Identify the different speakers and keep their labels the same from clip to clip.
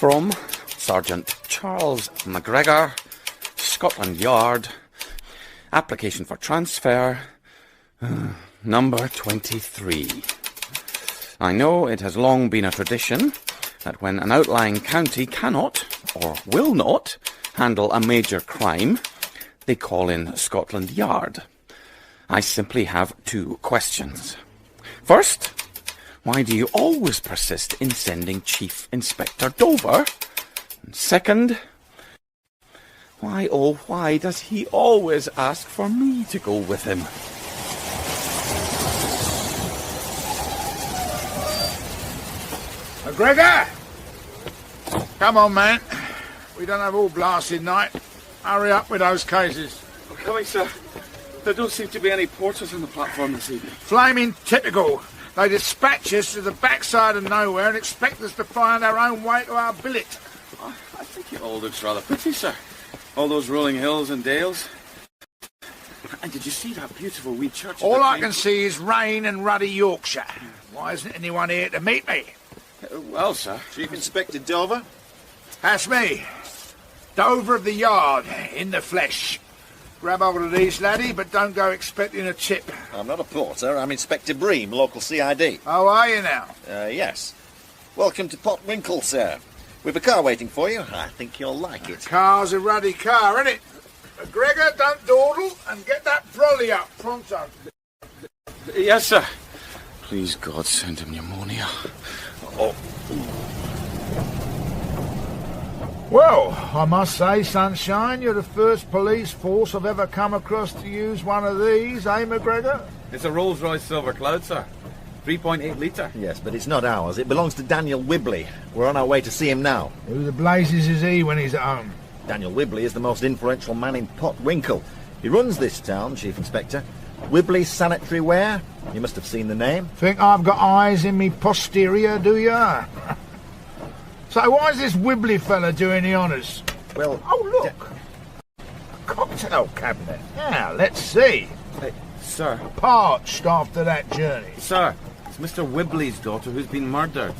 Speaker 1: From Sergeant Charles McGregor, Scotland Yard. Application for transfer, number 23. I know it has long been a tradition that when an outlying county cannot, or will not, handle a major crime, they call in Scotland Yard. I simply have two questions. First, why do you always persist in sending Chief Inspector Dover? And second, why, oh why, does he always ask for me to go with him?
Speaker 2: McGregor! Come on, man. We don't have all blasted night. Hurry up with those cases.
Speaker 1: We're coming, sir. There don't seem to be any porters on the platform this evening.
Speaker 2: Flaming typical. They dispatch us to the backside of nowhere and expect us to find our own way to our billet.
Speaker 1: I think it all looks rather pretty, sir. All those rolling hills and dales. And did you see that beautiful wee church?
Speaker 2: All I can see is rain and ruddy Yorkshire. Why isn't anyone here to meet me?
Speaker 1: Well, sir.
Speaker 3: Chief Inspector Dover?
Speaker 2: That's me. Dover of the Yard, in the flesh. Grab hold of these, laddie, but don't go expecting a tip.
Speaker 3: I'm not a porter, I'm Inspector Bream, local CID.
Speaker 2: How are you now?
Speaker 3: Yes. Welcome to Potwinkle, sir. We've a car waiting for you. I think you'll like it.
Speaker 2: Car's a ruddy car, isn't it? McGregor, don't dawdle and get that brolly up pronto.
Speaker 1: Yes, sir. Please, God, send him pneumonia. Oh.
Speaker 2: Well, I must say, Sunshine, you're the first police force I've ever come across to use one of these, eh, McGregor?
Speaker 1: It's a Rolls-Royce Silver Cloud, sir. 3.8 litre.
Speaker 3: Yes, but it's not ours. It belongs to Daniel Wibley. We're on our way to see him now.
Speaker 2: Who the blazes is he when he's at home?
Speaker 3: Daniel Wibley is the most influential man in Potwinkle. He runs this town, Chief Inspector. Wibley Sanitary Ware. You must have seen the name.
Speaker 2: Think I've got eyes in me posterior, do ya? So why is this Wibley fella doing the honours?
Speaker 3: Well...
Speaker 2: Oh, look! A cocktail cabinet. Now, let's see.
Speaker 1: Sir.
Speaker 2: Parched after that journey.
Speaker 1: Sir, it's Mr. Wibley's daughter who's been murdered.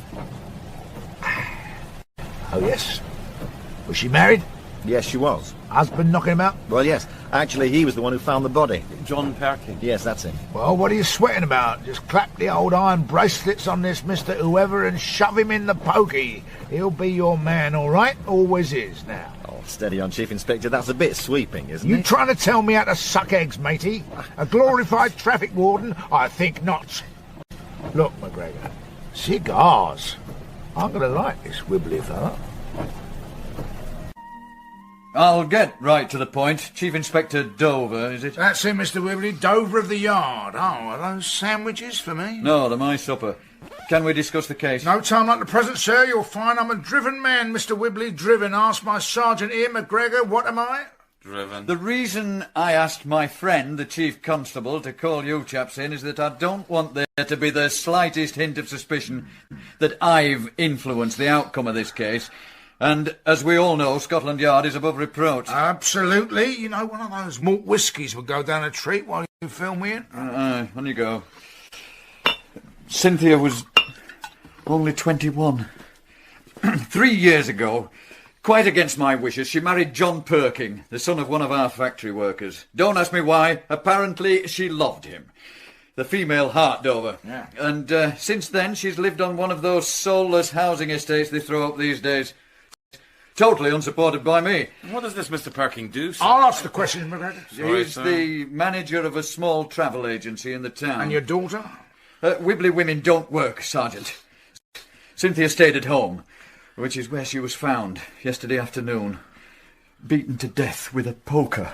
Speaker 2: Oh, yes? Was she married?
Speaker 3: Yes, she was.
Speaker 2: Husband knocking him out?
Speaker 3: Well, yes. Actually, he was the one who found the body.
Speaker 1: John Perkin.
Speaker 3: Yes, that's him.
Speaker 2: Well, what are you sweating about? Just clap the old iron bracelets on this Mr. Whoever and shove him in the pokey. He'll be your man, all right? Always is, now.
Speaker 3: Oh, steady on, Chief Inspector. That's a bit sweeping, isn't
Speaker 2: You
Speaker 3: it?
Speaker 2: trying to tell me how to suck eggs, matey? A glorified traffic warden? I think not. Look, McGregor, cigars. I'm going to like this Wibley fella.
Speaker 4: I'll get right to the point. Chief Inspector Dover, is it?
Speaker 2: That's him, Mr. Wibley. Dover of the Yard. Oh, are those sandwiches for me?
Speaker 4: No, they're my supper. Can we discuss the case?
Speaker 2: No time like the present, sir. You'll find I'm a driven man, Mr. Wibley. Driven. Ask my sergeant here, McGregor. What am I?
Speaker 1: Driven.
Speaker 4: The reason I asked my friend, the Chief Constable, to call you chaps in is that I don't want there to be the slightest hint of suspicion that I've influenced the outcome of this case. And, as we all know, Scotland Yard is above reproach.
Speaker 2: Absolutely. You know, one of those malt whiskies would go down a treat while you film me in.
Speaker 4: On you go. Cynthia was only 21. 3 years ago, quite against my wishes, she married John Perkin, the son of one of our factory workers. Don't ask me why. Apparently, she loved him. The female heart, Dover.
Speaker 2: Yeah.
Speaker 4: And since then, she's lived on one of those soulless housing estates they throw up these days. Totally unsupported by me.
Speaker 1: What does this Mr. Perkin do, sir?
Speaker 2: I'll ask the question, McGregor.
Speaker 4: He's the manager of a small travel agency in the town.
Speaker 2: And your daughter?
Speaker 4: Wibley women don't work, Sergeant. Cynthia stayed at home, which is where she was found yesterday afternoon. Beaten to death with a poker.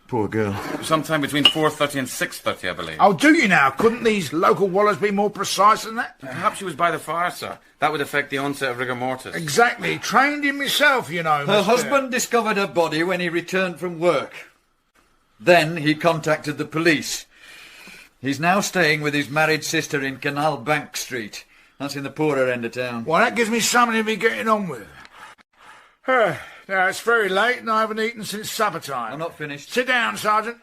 Speaker 4: Poor girl.
Speaker 1: Sometime between 4:30 and 6:30, I believe.
Speaker 2: Oh, do you now? Couldn't these local wallers be more precise than that?
Speaker 1: Perhaps she was by the fire, sir. That would affect the onset of rigor mortis.
Speaker 2: Exactly. Trained him myself, you know.
Speaker 4: Her husband discovered her body when he returned from work. Then he contacted the police. He's now staying with his married sister in Canal Bank Street. That's in the poorer end of town.
Speaker 2: Well, that gives me something to be getting on with. Now, it's very late and I haven't eaten since supper time.
Speaker 4: I'm not finished.
Speaker 2: Sit down, Sergeant.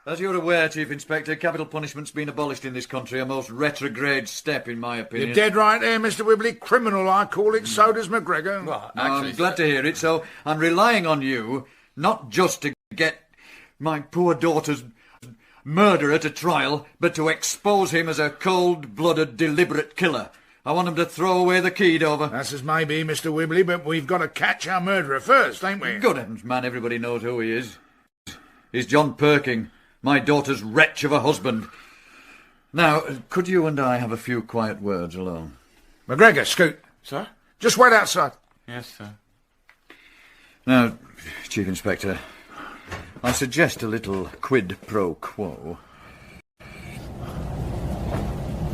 Speaker 4: As you're aware, Chief Inspector, capital punishment's been abolished in this country, a most retrograde step, in my opinion.
Speaker 2: You're dead right there, Mr. Whibley. Criminal, I call it. So does McGregor.
Speaker 1: Well,
Speaker 4: I'm glad to hear it, so I'm relying on you, not just to get my poor daughter's murderer to trial, but to expose him as a cold-blooded, deliberate killer. I want him to throw away the key, Dover.
Speaker 2: That's as may be, Mr. Whibley, but we've got to catch our murderer first, ain't we?
Speaker 4: Good heavens, man, everybody knows who he is. He's John Perking, my daughter's wretch of a husband. Now, could you and I have a few quiet words alone?
Speaker 2: McGregor, scoot.
Speaker 1: Sir?
Speaker 2: Just wait outside.
Speaker 1: Yes, sir.
Speaker 4: Now, Chief Inspector, I suggest a little quid pro quo.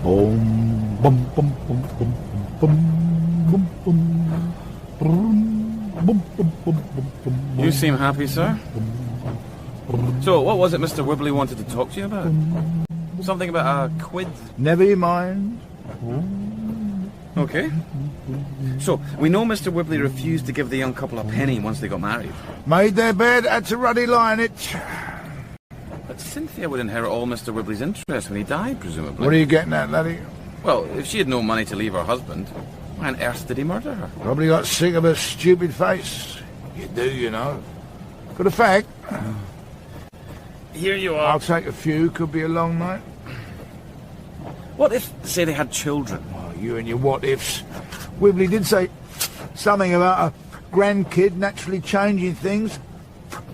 Speaker 2: Boom, bum, bum, bum, bum, bum, bum, bum.
Speaker 1: You seem happy, sir. So, what was it Mr. Whibley wanted to talk to you about? Something about a quid?
Speaker 2: Never you mind.
Speaker 1: Okay. So, we know Mr. Whibley refused to give the young couple a penny once they got married.
Speaker 2: Made their bed, had to ruddy line it.
Speaker 1: But Cynthia would inherit all Mr. Whibley's interest when he died, presumably.
Speaker 2: What are you getting at, laddie?
Speaker 1: Well, if she had no money to leave her husband, why on earth did he murder her?
Speaker 2: Probably got sick of her stupid face. You do, you know. Got a fact?
Speaker 1: Here you
Speaker 2: I'll take a few. Could be a long night.
Speaker 1: What if, say, they had children?
Speaker 2: Oh, you and your what-ifs. Whibley did say something about a grandkid naturally changing things.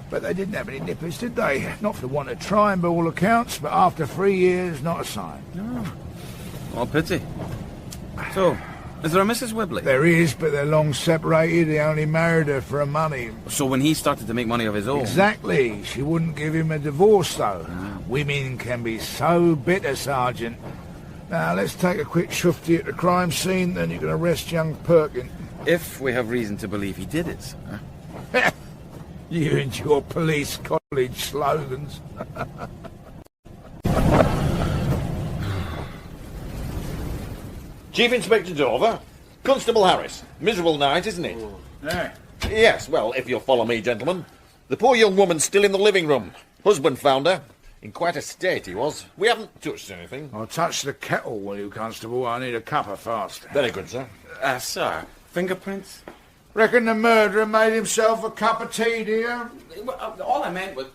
Speaker 2: But they didn't have any nippers, did they? Not for the want of trying, by all accounts, but after 3 years, not a sign.
Speaker 1: No. Oh, pity. So, is there a Mrs. Whibley?
Speaker 2: There is, but they're long separated. He only married her for her money.
Speaker 1: So when he started to make money of his own...
Speaker 2: Exactly. She wouldn't give him a divorce, though. Women can be so bitter, Sergeant. Now, let's take a quick shufty at the crime scene, then you can arrest young Perkin.
Speaker 1: If we have reason to believe he did it, sir.
Speaker 2: You and your police college slogans.
Speaker 3: Chief Inspector Dover. Constable Harris. Miserable night, isn't it?
Speaker 2: Yeah.
Speaker 3: Yes, well, if you'll follow me, gentlemen. The poor young woman's still in the living room. Husband found her. In quite a state he was. We haven't touched anything.
Speaker 2: I'll touch the kettle, will you, Constable? I need a cuppa fast.
Speaker 3: Very good, sir.
Speaker 1: Sir, fingerprints?
Speaker 2: Reckon the murderer made himself a cup of tea, do you?
Speaker 1: All I meant was...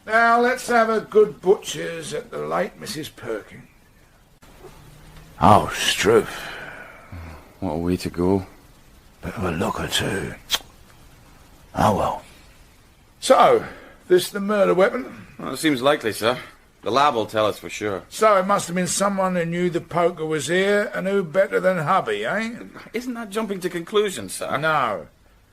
Speaker 2: Now, let's have a good butcher's at the late Mrs. Perkin. Oh, Struth.
Speaker 1: What a way to go.
Speaker 2: Bit of a looker, too. Oh, well. So, this the murder weapon?
Speaker 1: Well, it seems likely, sir. The lab will tell us for sure.
Speaker 2: So it must have been someone who knew the poker was here, and who better than hubby, eh?
Speaker 1: Isn't that jumping to conclusions, sir?
Speaker 2: No.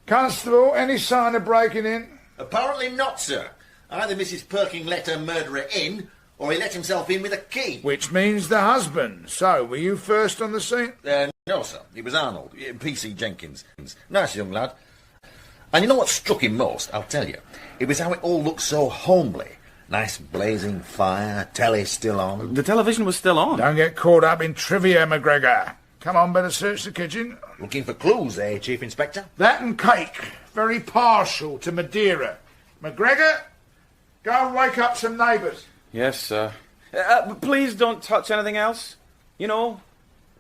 Speaker 2: Constable, any sign of breaking in?
Speaker 3: Apparently not, sir. Either Mrs. Perkin let her murderer in, or he let himself in with a key.
Speaker 2: Which means the husband. So, were you first on the scene?
Speaker 3: No, sir. It was Arnold. P.C. Jenkins. Nice young lad. And you know what struck him most? I'll tell you. It was how it all looked so homely. Nice blazing fire, telly still on.
Speaker 1: The television was still on.
Speaker 2: Don't get caught up in trivia, McGregor. Come on, better search the kitchen.
Speaker 3: Looking for clues, eh, Chief Inspector?
Speaker 2: That and cake. Very partial to Madeira. McGregor, go and wake up some neighbours.
Speaker 1: Yes, sir. Please don't touch anything else. You know,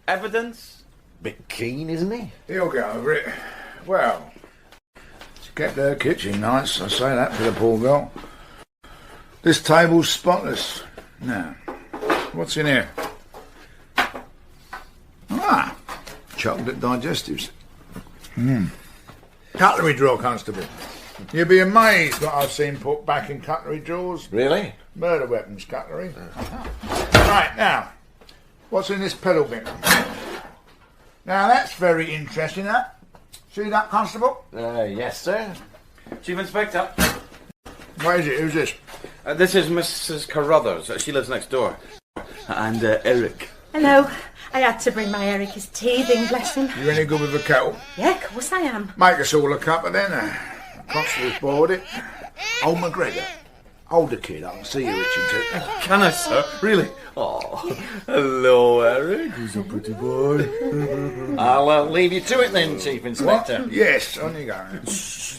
Speaker 1: evidence.
Speaker 3: Bit keen, isn't he?
Speaker 2: He'll get over it. Well, she kept her kitchen nice. I say that for the poor girl. This table's spotless. Now, what's in here? Ah, chocolate digestives. Cutlery drawer, Constable. You'll be amazed what I've seen put back in cutlery drawers.
Speaker 3: Really?
Speaker 2: Murder weapons cutlery. Right, now, what's in this pedal bin? Now, that's very interesting, that. See that, Constable?
Speaker 3: Yes, sir.
Speaker 1: Chief Inspector.
Speaker 2: Where is it? Who's this?
Speaker 1: This is Mrs. Carruthers. She lives next door. And Eric.
Speaker 5: Hello. I had to bring my Eric his teething, bless him.
Speaker 2: You any good with a kettle?
Speaker 5: Yeah, of course I am.
Speaker 2: Make us all a cuppa then. Constable's bored it. Old McGregor. Hold the kid, I can see you, Richard.
Speaker 1: Can I, sir? Really? Oh, hello, Eric. Who's a pretty boy?
Speaker 3: I'll leave you to it then, Chief Inspector.
Speaker 2: What? Yes, on you go.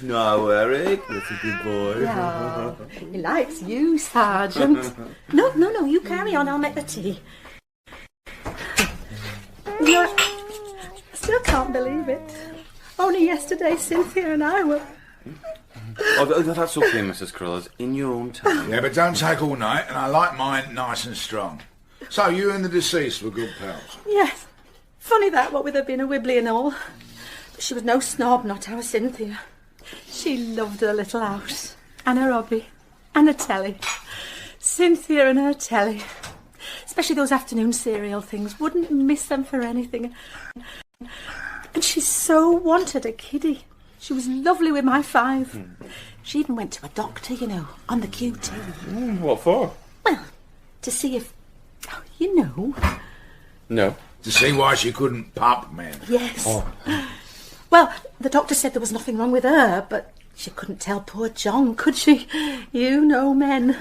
Speaker 1: No, Eric. That's a good boy.
Speaker 5: Oh, he likes you, Sergeant. No, you carry on, I'll make the tea. I still can't believe it. Only yesterday, Cynthia and I were...
Speaker 1: Oh, that's okay, Mrs. Crullers. In your own time.
Speaker 2: Yeah, but don't take all night, and I like mine nice and strong. So, you and the deceased were good pals?
Speaker 5: Yes. Funny that, what with her being a Wibbly and all. But she was no snob, not our Cynthia. She loved her little house, and her hobby, and her telly. Cynthia and her telly. Especially those afternoon serial things. Wouldn't miss them for anything. And she so wanted a kiddie. She was lovely with my 5. She even went to a doctor, you know, on the QT.
Speaker 1: What for?
Speaker 5: Well, to see if... Oh, you know.
Speaker 1: No.
Speaker 2: To see why she couldn't pup, man.
Speaker 5: Yes. Oh. Well, the doctor said there was nothing wrong with her, but she couldn't tell poor John, could she? You know men.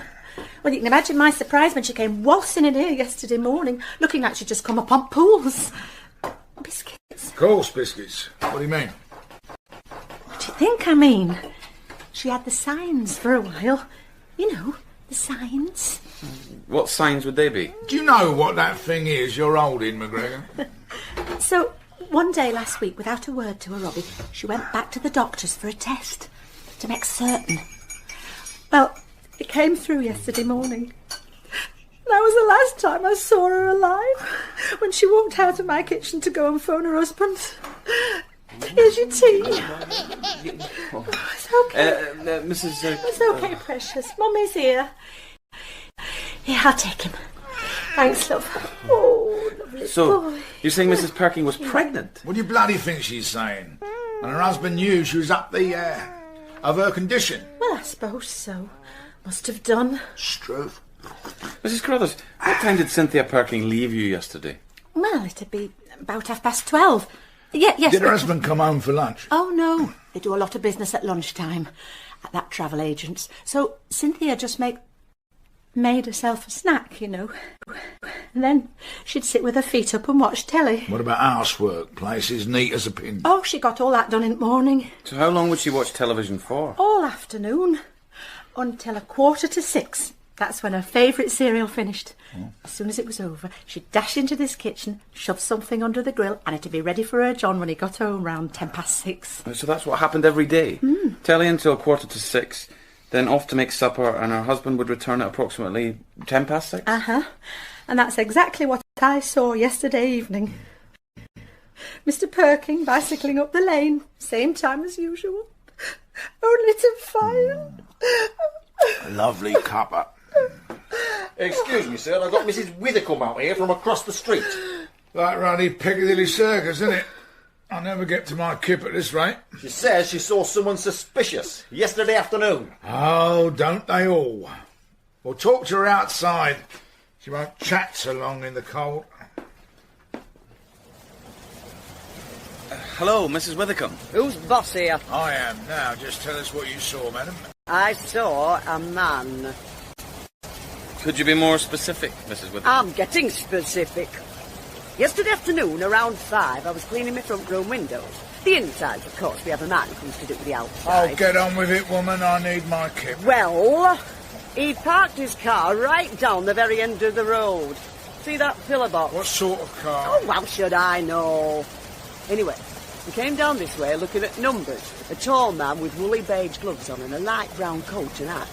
Speaker 5: Well, you can imagine my surprise when she came waltzing in here yesterday morning, looking like she'd just come upon pools. Biscuits.
Speaker 2: Of course, biscuits. What do you mean?
Speaker 5: What do you think I mean? She had the signs for a while. You know, the signs.
Speaker 1: What signs would they be?
Speaker 2: Do you know what that thing is you're holding, McGregor?
Speaker 5: So, one day last week, without a word to her, Robbie, she went back to the doctor's for a test, to make certain. Well, it came through yesterday morning. That was the last time I saw her alive, when she walked out of my kitchen to go and phone her husband. Here's your tea. Oh, it's okay.
Speaker 1: Mrs...
Speaker 5: It's okay, precious. Mummy's here. Yeah, I'll take him. Thanks, love. Oh, lovely boy.
Speaker 1: You're saying Mrs. Perking was pregnant?
Speaker 2: What do you bloody think she's saying? And her husband knew she was up the, of her condition.
Speaker 5: Well, I suppose so. Must have done.
Speaker 2: Struth.
Speaker 1: Mrs. Carruthers, what time did Cynthia Perking leave you yesterday?
Speaker 5: Well, it'd be about 12:30. Yes.
Speaker 2: Did her husband come home for lunch?
Speaker 5: Oh, no. They do a lot of business at lunchtime at that travel agent's. So Cynthia just made herself a snack, you know. And then she'd sit with her feet up and watch telly.
Speaker 2: What about housework? Places neat as a pin?
Speaker 5: Oh, she got all that done in the morning.
Speaker 1: So how long would she watch television for?
Speaker 5: All afternoon. Until 6:15. That's when her favourite cereal finished. Oh. As soon as it was over, she'd dash into this kitchen, shove something under the grill, and it'd be ready for her John when he got home round 6:10.
Speaker 1: So that's what happened every day? Telly until 6:15, then off to make supper, and her husband would return at approximately 6:10?
Speaker 5: Uh-huh. And that's exactly what I saw yesterday evening. Mr. Perking bicycling up the lane, same time as usual. Only to find...
Speaker 2: A lovely cuppa.
Speaker 3: Excuse me, sir, I've got Mrs. Withercombe out here from across the street.
Speaker 2: Like ruddy Piccadilly Circus, isn't it? I'll never get to my kip at this rate.
Speaker 3: She says she saw someone suspicious yesterday afternoon.
Speaker 2: Oh, don't they all? We'll talk to her outside. She won't chat so long in the cold.
Speaker 1: Hello, Mrs. Withercombe.
Speaker 6: Who's boss here?
Speaker 2: I am. Now, just tell us what you saw, madam.
Speaker 6: I saw a man.
Speaker 1: Could you be more specific, Mrs. Withercombe?
Speaker 6: I'm getting specific. Yesterday afternoon, around 5, I was cleaning my front room windows. The insides, of course. We have a man who comes to do with the outside.
Speaker 2: Oh, get on with it, woman. I need my kip.
Speaker 6: Well, he parked his car right down the very end of the road. See that pillar box?
Speaker 2: What sort of car?
Speaker 6: Oh, how should I know? Anyway, he came down this way looking at numbers. A tall man with woolly beige gloves on and a light brown coat and hat.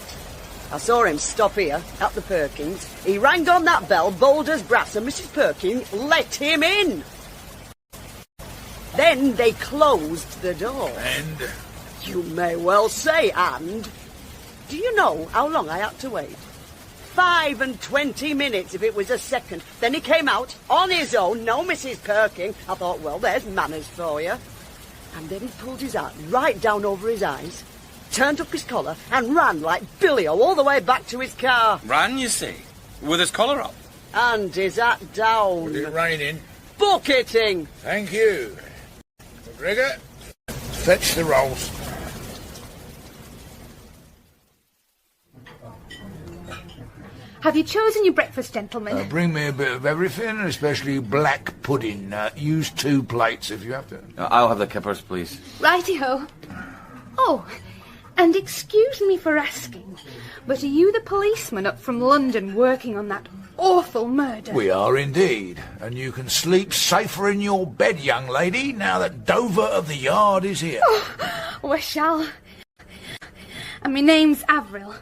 Speaker 6: I saw him stop here, at the Perkins. He rang on that bell, bold as brass, and Mrs. Perkins let him in. Then they closed the door.
Speaker 2: And?
Speaker 6: You may well say, and? Do you know how long I had to wait? 25 minutes if it was a second. Then he came out on his own, no Mrs. Perking. I thought, well, there's manners for you. And then he pulled his hat right down over his eyes, turned up his collar and ran like Billy-O all the way back to his car.
Speaker 1: Ran, you see? With his collar up?
Speaker 6: And his hat down.
Speaker 2: Was it raining?
Speaker 6: Bucketing.
Speaker 2: Thank you. McGregor, fetch the rolls.
Speaker 7: Have you chosen your breakfast, gentlemen?
Speaker 2: Bring me a bit of everything, especially black pudding. Use 2 plates if you have to.
Speaker 1: I'll have the kippers, please.
Speaker 7: Righty-ho. Oh, and excuse me for asking, but are you the policeman up from London working on that awful murder?
Speaker 2: We are indeed, and you can sleep safer in your bed, young lady, now that Dover of the Yard is here.
Speaker 7: Oh, I shall. And my name's Avril,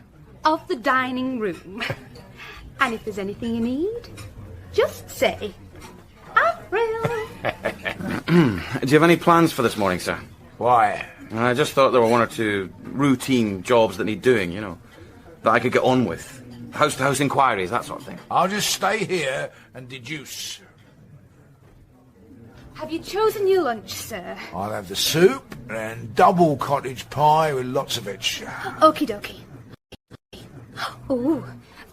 Speaker 7: of the dining room. And if there's anything you need, just say, Avril.
Speaker 1: Do you have any plans for this morning, sir?
Speaker 2: Why?
Speaker 1: I just thought there were 1 or 2 routine jobs that need doing, you know, that I could get on with. House-to-house inquiries, that sort of thing.
Speaker 2: I'll just stay here and deduce.
Speaker 7: Have you chosen your lunch, sir?
Speaker 2: I'll have the soup and double cottage pie with lots of veg.
Speaker 7: Okie dokie. Ooh,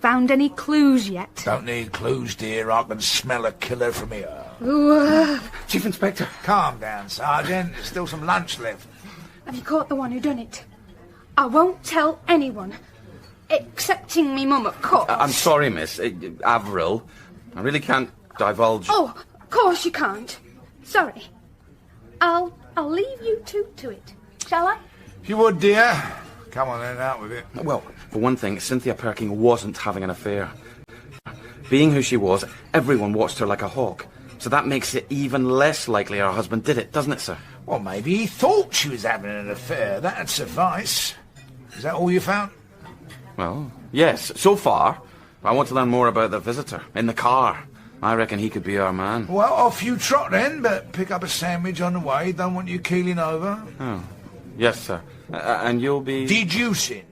Speaker 7: found any clues yet?
Speaker 2: Don't need clues, dear. I can smell a killer from here.
Speaker 7: Ooh,
Speaker 1: Chief Inspector.
Speaker 2: Calm down, Sergeant. There's still some lunch left.
Speaker 7: have you caught the one who done it? I won't tell anyone. Excepting me mum, of course.
Speaker 1: I'm sorry, miss. Avril. I really can't divulge...
Speaker 7: Oh, of course you can't. Sorry. I'll leave you two to it. Shall I?
Speaker 2: If you would, dear. Come on then, out with it.
Speaker 1: Well, for one thing, Cynthia Perking wasn't having an affair. Being who she was, everyone watched her like a hawk. So that makes it even less likely her husband did it, doesn't it, sir?
Speaker 2: Well, maybe he thought she was having an affair. That'd suffice. Is that all you found?
Speaker 1: Well, yes, so far. I want to learn more about the visitor in the car. I reckon he could be our man.
Speaker 2: Well, off you trot then, but pick up a sandwich on the way. Don't want you keeling over.
Speaker 1: Oh, yes, sir. And you'll be...
Speaker 2: Deducing.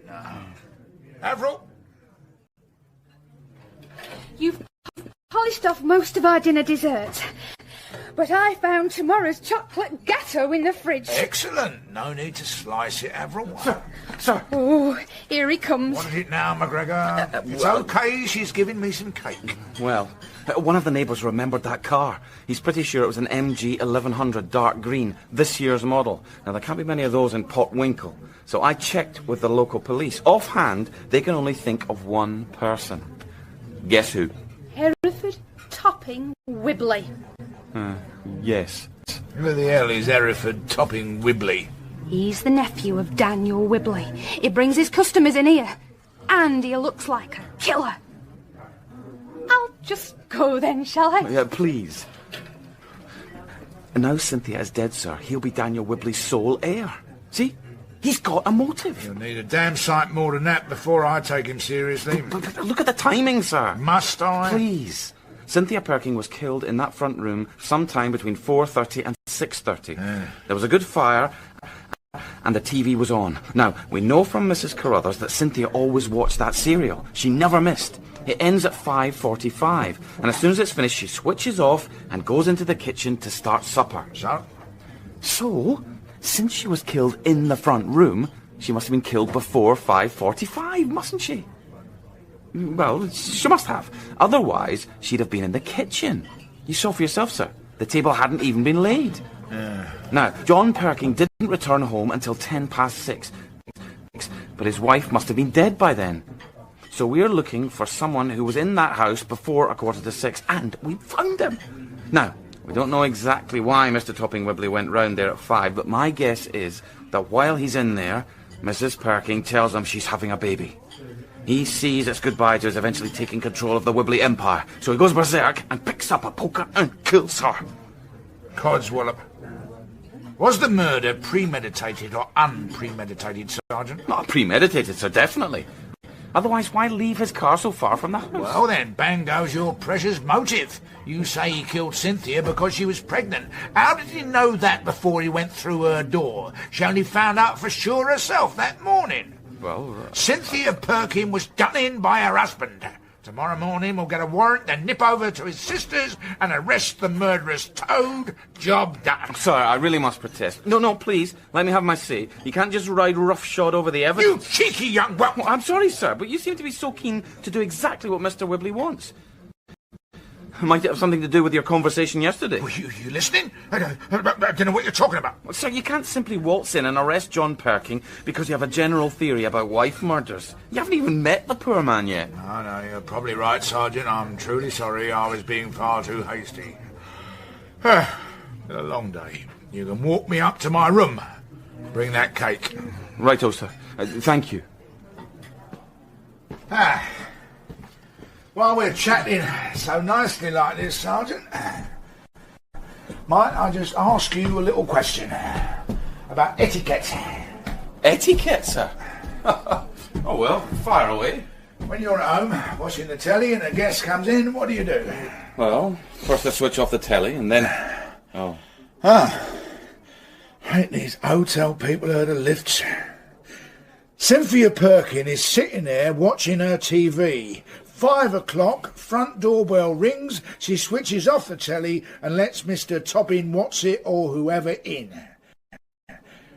Speaker 2: Avril?
Speaker 7: You've polished off most of our dinner desserts. But I found tomorrow's chocolate gatto in the fridge.
Speaker 2: Excellent. No need to slice it, Avril.
Speaker 1: Sir.
Speaker 7: Oh, here he comes.
Speaker 2: What is it now, McGregor? It's okay, she's giving me some cake.
Speaker 1: Well, one of the neighbours remembered that car. He's pretty sure it was an MG 1100 dark green, this year's model. Now, there can't be many of those in Potwinkle. So I checked with the local police. Offhand, they can only think of one person. Guess who?
Speaker 7: Hereford Topping Wibley.
Speaker 1: Yes.
Speaker 2: Who the hell is Hereford Topping Wibley?
Speaker 7: He's the nephew of Daniel Wibley. He brings his customers in here. And he looks like a killer. I'll just go then, shall I?
Speaker 1: Yeah, please. And now Cynthia is dead, sir. He'll be Daniel Wibley's sole heir. See? He's got a motive.
Speaker 2: You'll need a damn sight more than that before I take him seriously.
Speaker 1: But look at the timing, sir.
Speaker 2: Must I?
Speaker 1: Please. Cynthia Perking was killed in that front room sometime between 4:30 and 6:30. There was a good fire and the TV was on. Now, we know from Mrs. Carruthers that Cynthia always watched that serial. She never missed. It ends at 5:45, and as soon as it's finished, she switches off and goes into the kitchen to start supper. So, since she was killed in the front room, she must have been killed before 5:45, mustn't she? Well, she must have. Otherwise, she'd have been in the kitchen. You saw for yourself, sir. The table hadn't even been laid. Now, John Perking didn't return home until 6:10, but his wife must have been dead by then. So we're looking for someone who was in that house before 6:15, and we found him. Now, we don't know exactly why Mr. Topping Wibley went round there at 5, but my guess is that while he's in there, Mrs. Perking tells him she's having a baby. He sees it's goodbye to his eventually taking control of the Wibley Empire, so he goes berserk and picks up a poker and kills her.
Speaker 2: Codswallop. Was the murder premeditated or unpremeditated, Sergeant?
Speaker 1: Not premeditated, sir, definitely. Otherwise, why leave his car so far from the house?
Speaker 2: Well then, bang goes your precious motive. You say he killed Cynthia because she was pregnant. How did he know that before he went through her door? She only found out for sure herself that morning.
Speaker 1: Well,
Speaker 2: Cynthia Perkin was done in by her husband. Tomorrow morning we'll get a warrant and nip over to his sister's and arrest the murderous toad. Job done.
Speaker 1: Sir, I really must protest. No, please, let me have my say. You can't just ride roughshod over the
Speaker 2: You
Speaker 1: evidence.
Speaker 2: cheeky young... Well,
Speaker 1: I'm sorry, sir, but you seem to be so keen to do exactly what Mr. Wibley wants. Might it have something to do with your conversation yesterday?
Speaker 2: Well, you listening? I don't know what you're talking about.
Speaker 1: Well, sir, you can't simply waltz in and arrest John Perking because you have a general theory about wife murders. You haven't even met the poor man yet.
Speaker 2: No, you're probably right, Sergeant. I'm truly sorry. I was being far too hasty. Been a long day. You can walk me up to my room. Bring that cake.
Speaker 1: Righto, sir. Thank you.
Speaker 2: While we're chatting so nicely like this, Sergeant, might I just ask you a little question about etiquette?
Speaker 1: Etiquette, sir? Oh, well, fire away.
Speaker 2: When you're at home, watching the telly and a guest comes in, what do?
Speaker 1: Well, first I switch off the telly and then... Oh.
Speaker 2: Ain't these hotel people heard of lifts? Cynthia Perkin is sitting there watching her TV. 5 o'clock, front doorbell rings, she switches off the telly and lets Mr. Toppin What's-It or whoever in.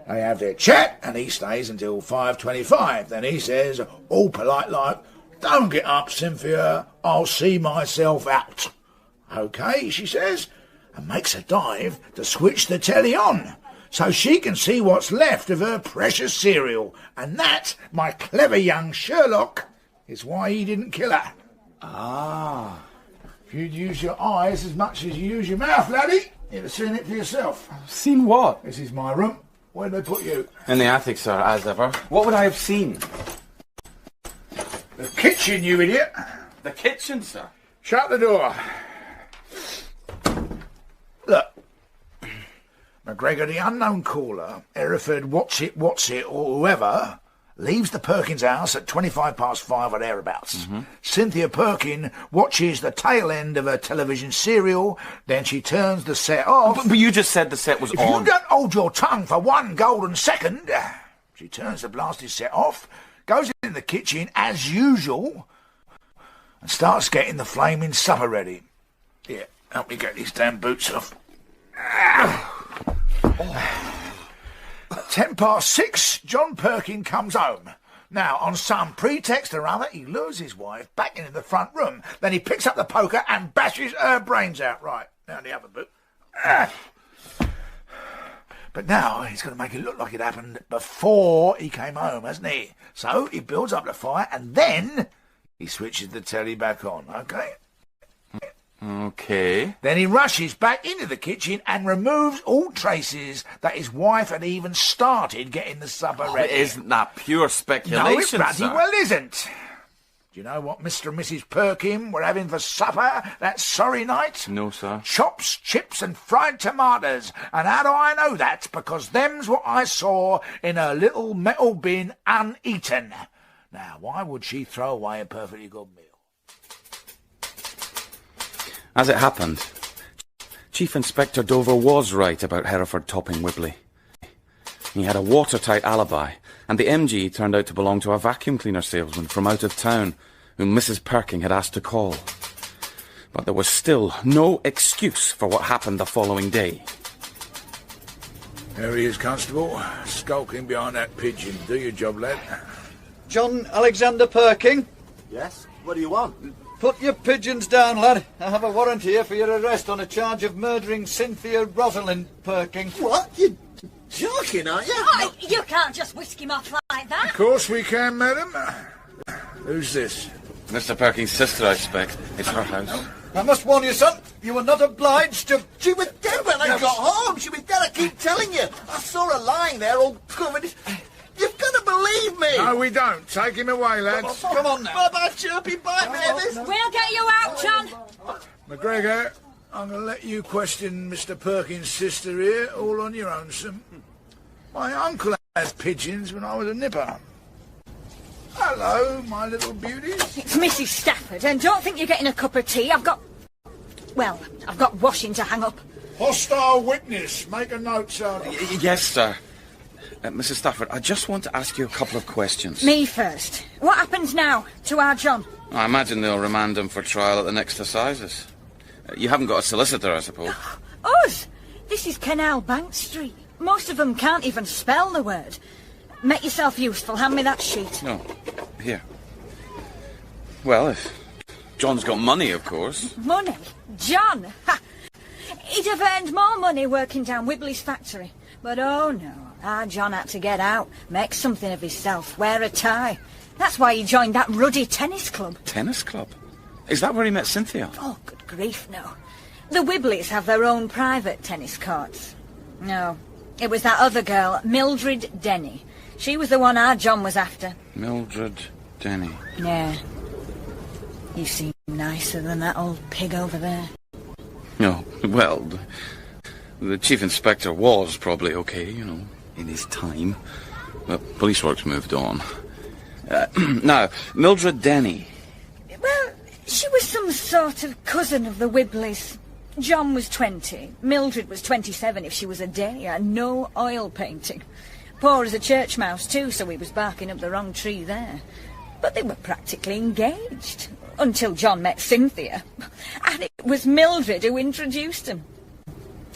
Speaker 2: They have their chat and he stays until 5:25. Then he says, all polite like, "Don't get up, Cynthia, I'll see myself out." "OK," she says, and makes a dive to switch the telly on, so she can see what's left of her precious cereal. And that, my clever young Sherlock, is why he didn't kill her.
Speaker 1: Ah.
Speaker 2: If you'd use your eyes as much as you use your mouth, laddie, you'd have seen it for yourself.
Speaker 1: Seen what?
Speaker 2: This is my room. Where'd they put you?
Speaker 1: In the attic, sir, as ever. What would I have seen?
Speaker 2: The kitchen, you idiot.
Speaker 1: The kitchen, sir?
Speaker 2: Shut the door. Look. McGregor, the unknown caller, Hereford What's-It, or whoever, leaves the Perkins house at 5:25 or thereabouts. Cynthia Perkin watches the tail end of her television serial, then she turns the set off.
Speaker 1: But you just said the set was
Speaker 2: If
Speaker 1: on.
Speaker 2: you don't hold your tongue for 1 golden second, she turns the blasted set off, goes in the kitchen as usual, and starts getting the flaming supper ready. Here, help me get these damn boots off. At 6:10, John Perkin comes home. Now, on some pretext or other, he lures his wife back into the front room. Then he picks up the poker and bashes her brains out. Right, now the other boot. But now he's going to make it look like it happened before he came home, hasn't he? So he builds up the fire and then he switches the telly back on, OK?
Speaker 1: OK.
Speaker 2: Then he rushes back into the kitchen and removes all traces that his wife had even started getting the supper ready.
Speaker 1: Isn't that pure speculation,
Speaker 2: No, it bloody
Speaker 1: sir?
Speaker 2: well isn't. Do you know what Mr. and Mrs. Perkin were having for supper that sorry night?
Speaker 1: No, sir.
Speaker 2: Chops, chips and fried tomatoes. And how do I know that? Because them's what I saw in her little metal bin uneaten. Now, why would she throw away a perfectly good meal?
Speaker 1: As it happened, Chief Inspector Dover was right about Hereford topping Wibley. He had a watertight alibi, and the MG turned out to belong to a vacuum cleaner salesman from out of town, whom Mrs. Perking had asked to call. But there was still no excuse for what happened the following day.
Speaker 2: There he is, Constable, skulking behind that pigeon. Do your job, lad.
Speaker 4: John Alexander Perking.
Speaker 3: Yes? What do you want?
Speaker 4: Put your pigeons down, lad. I have a warrant here for your arrest on a charge of murdering Cynthia Rosalind Perking.
Speaker 3: What? You're joking, aren't you?
Speaker 8: Oh, you can't just whisk him off like that.
Speaker 2: Of course we can, madam. Who's this?
Speaker 1: Mr. Perking's sister, I expect. It's her house.
Speaker 4: I must warn you, son, you were not obliged to...
Speaker 3: She was dead when I got home. She was dead, I keep telling you. I saw her lying there all covered. You've got to believe me.
Speaker 2: No, we don't. Take him away, lads.
Speaker 4: Come on now.
Speaker 3: What about Chirpy Bite Babies?
Speaker 8: We'll get you out, John.
Speaker 2: McGregor, I'm going to let you question Mr. Perkins' sister here, all on your own, son. My uncle had pigeons when I was a nipper. Hello, my little beauties.
Speaker 8: It's Mrs. Stafford, and don't think you're getting a cup of tea. I've got washing to hang up.
Speaker 2: Hostile witness. Make a note, Sergeant.
Speaker 1: Yes, sir. Mrs. Stafford, I just want to ask you a couple of questions.
Speaker 8: Me first. What happens now to our John?
Speaker 1: I imagine they'll remand him for trial at the next assizes. You haven't got a solicitor, I suppose.
Speaker 8: Us? This is Canal Bank Street. Most of them can't even spell the word. Make yourself useful. Hand me that sheet.
Speaker 1: No. Here. Well, if John's got money, of course.
Speaker 8: Money? John? Ha! He'd have earned more money working down Wibley's factory. But oh no, our John had to get out, make something of himself, wear a tie. That's why he joined that ruddy tennis club.
Speaker 1: Tennis club? Is that where he met Cynthia?
Speaker 8: Oh, good grief, no. The Wibleys have their own private tennis courts. No, it was that other girl, Mildred Denny. She was the one our John was after.
Speaker 1: Mildred Denny.
Speaker 8: Yeah. You seem nicer than that old pig over there.
Speaker 1: No, well, the chief inspector was probably okay, you know, in his time. But police work's moved on. Now, Mildred Denny.
Speaker 8: Well, she was some sort of cousin of the Wibleys. John was 20. Mildred was 27 if she was a day, and no oil painting. Poor as a church mouse, too, so he was barking up the wrong tree there. But they were practically engaged, until John met Cynthia. And it was Mildred who introduced him.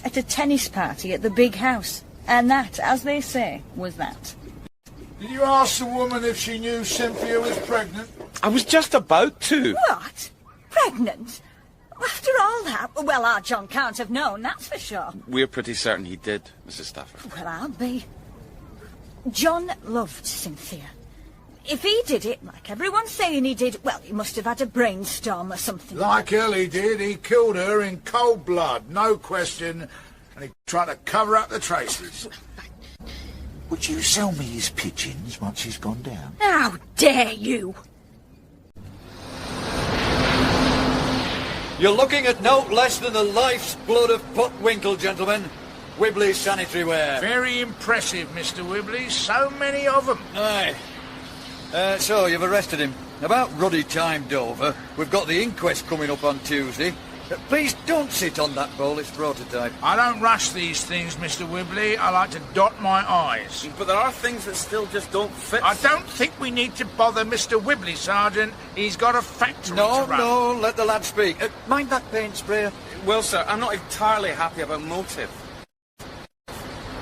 Speaker 8: At a tennis party at the big house. And that, as they say, was that.
Speaker 2: Did you ask the woman if she knew Cynthia was pregnant?
Speaker 1: I was just about to.
Speaker 8: What? Pregnant? After all that? Well, our John can't have known, that's for sure.
Speaker 1: We're pretty certain he did, Mrs. Stafford.
Speaker 8: Well, I'll be. John loved Cynthia. If he did it, like everyone's saying he did, well, he must have had a brainstorm or something.
Speaker 2: Like Ellie did, he killed her in cold blood, no question, and he tried to cover up the traces.
Speaker 9: Would you sell me his pigeons once he's gone down?
Speaker 8: How dare you!
Speaker 4: You're looking at no less than the life's blood of Putwinkle, gentlemen. Wibley's sanitary ware.
Speaker 2: Very impressive, Mr. Wibley. So many of them.
Speaker 4: Aye. So, you've arrested him. About ruddy time, Dover. We've got the inquest coming up on Tuesday. Please don't sit on that bowl, it's prototype.
Speaker 2: I don't rush these things, Mr. Wibley. I like to dot my I's.
Speaker 1: But there are things that still just don't fit.
Speaker 2: I don't think we need to bother Mr. Wibley, Sergeant. He's got a factory to run.
Speaker 4: No, let the lad speak. Mind that paint sprayer?
Speaker 1: Well, sir, I'm not entirely happy about motive.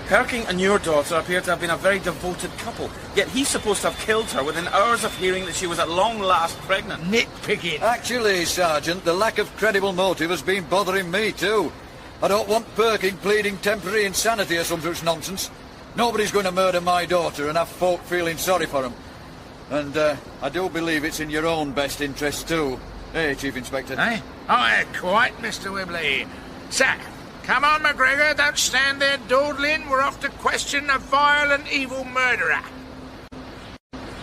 Speaker 1: Perking and your daughter appear to have been a very devoted couple, yet he's supposed to have killed her within hours of hearing that she was at long last pregnant.
Speaker 2: Nitpicking.
Speaker 4: Actually, Sergeant, the lack of credible motive has been bothering me too. I don't want Perking pleading temporary insanity or some such nonsense. Nobody's going to murder my daughter and have folk feeling sorry for him. And I do believe it's in your own best interest too. Hey, Chief Inspector.
Speaker 2: Eh? Oh, quite, Mr. Wibley. Sir, come on, McGregor, don't stand there dawdling. We're off to question a vile and evil murderer.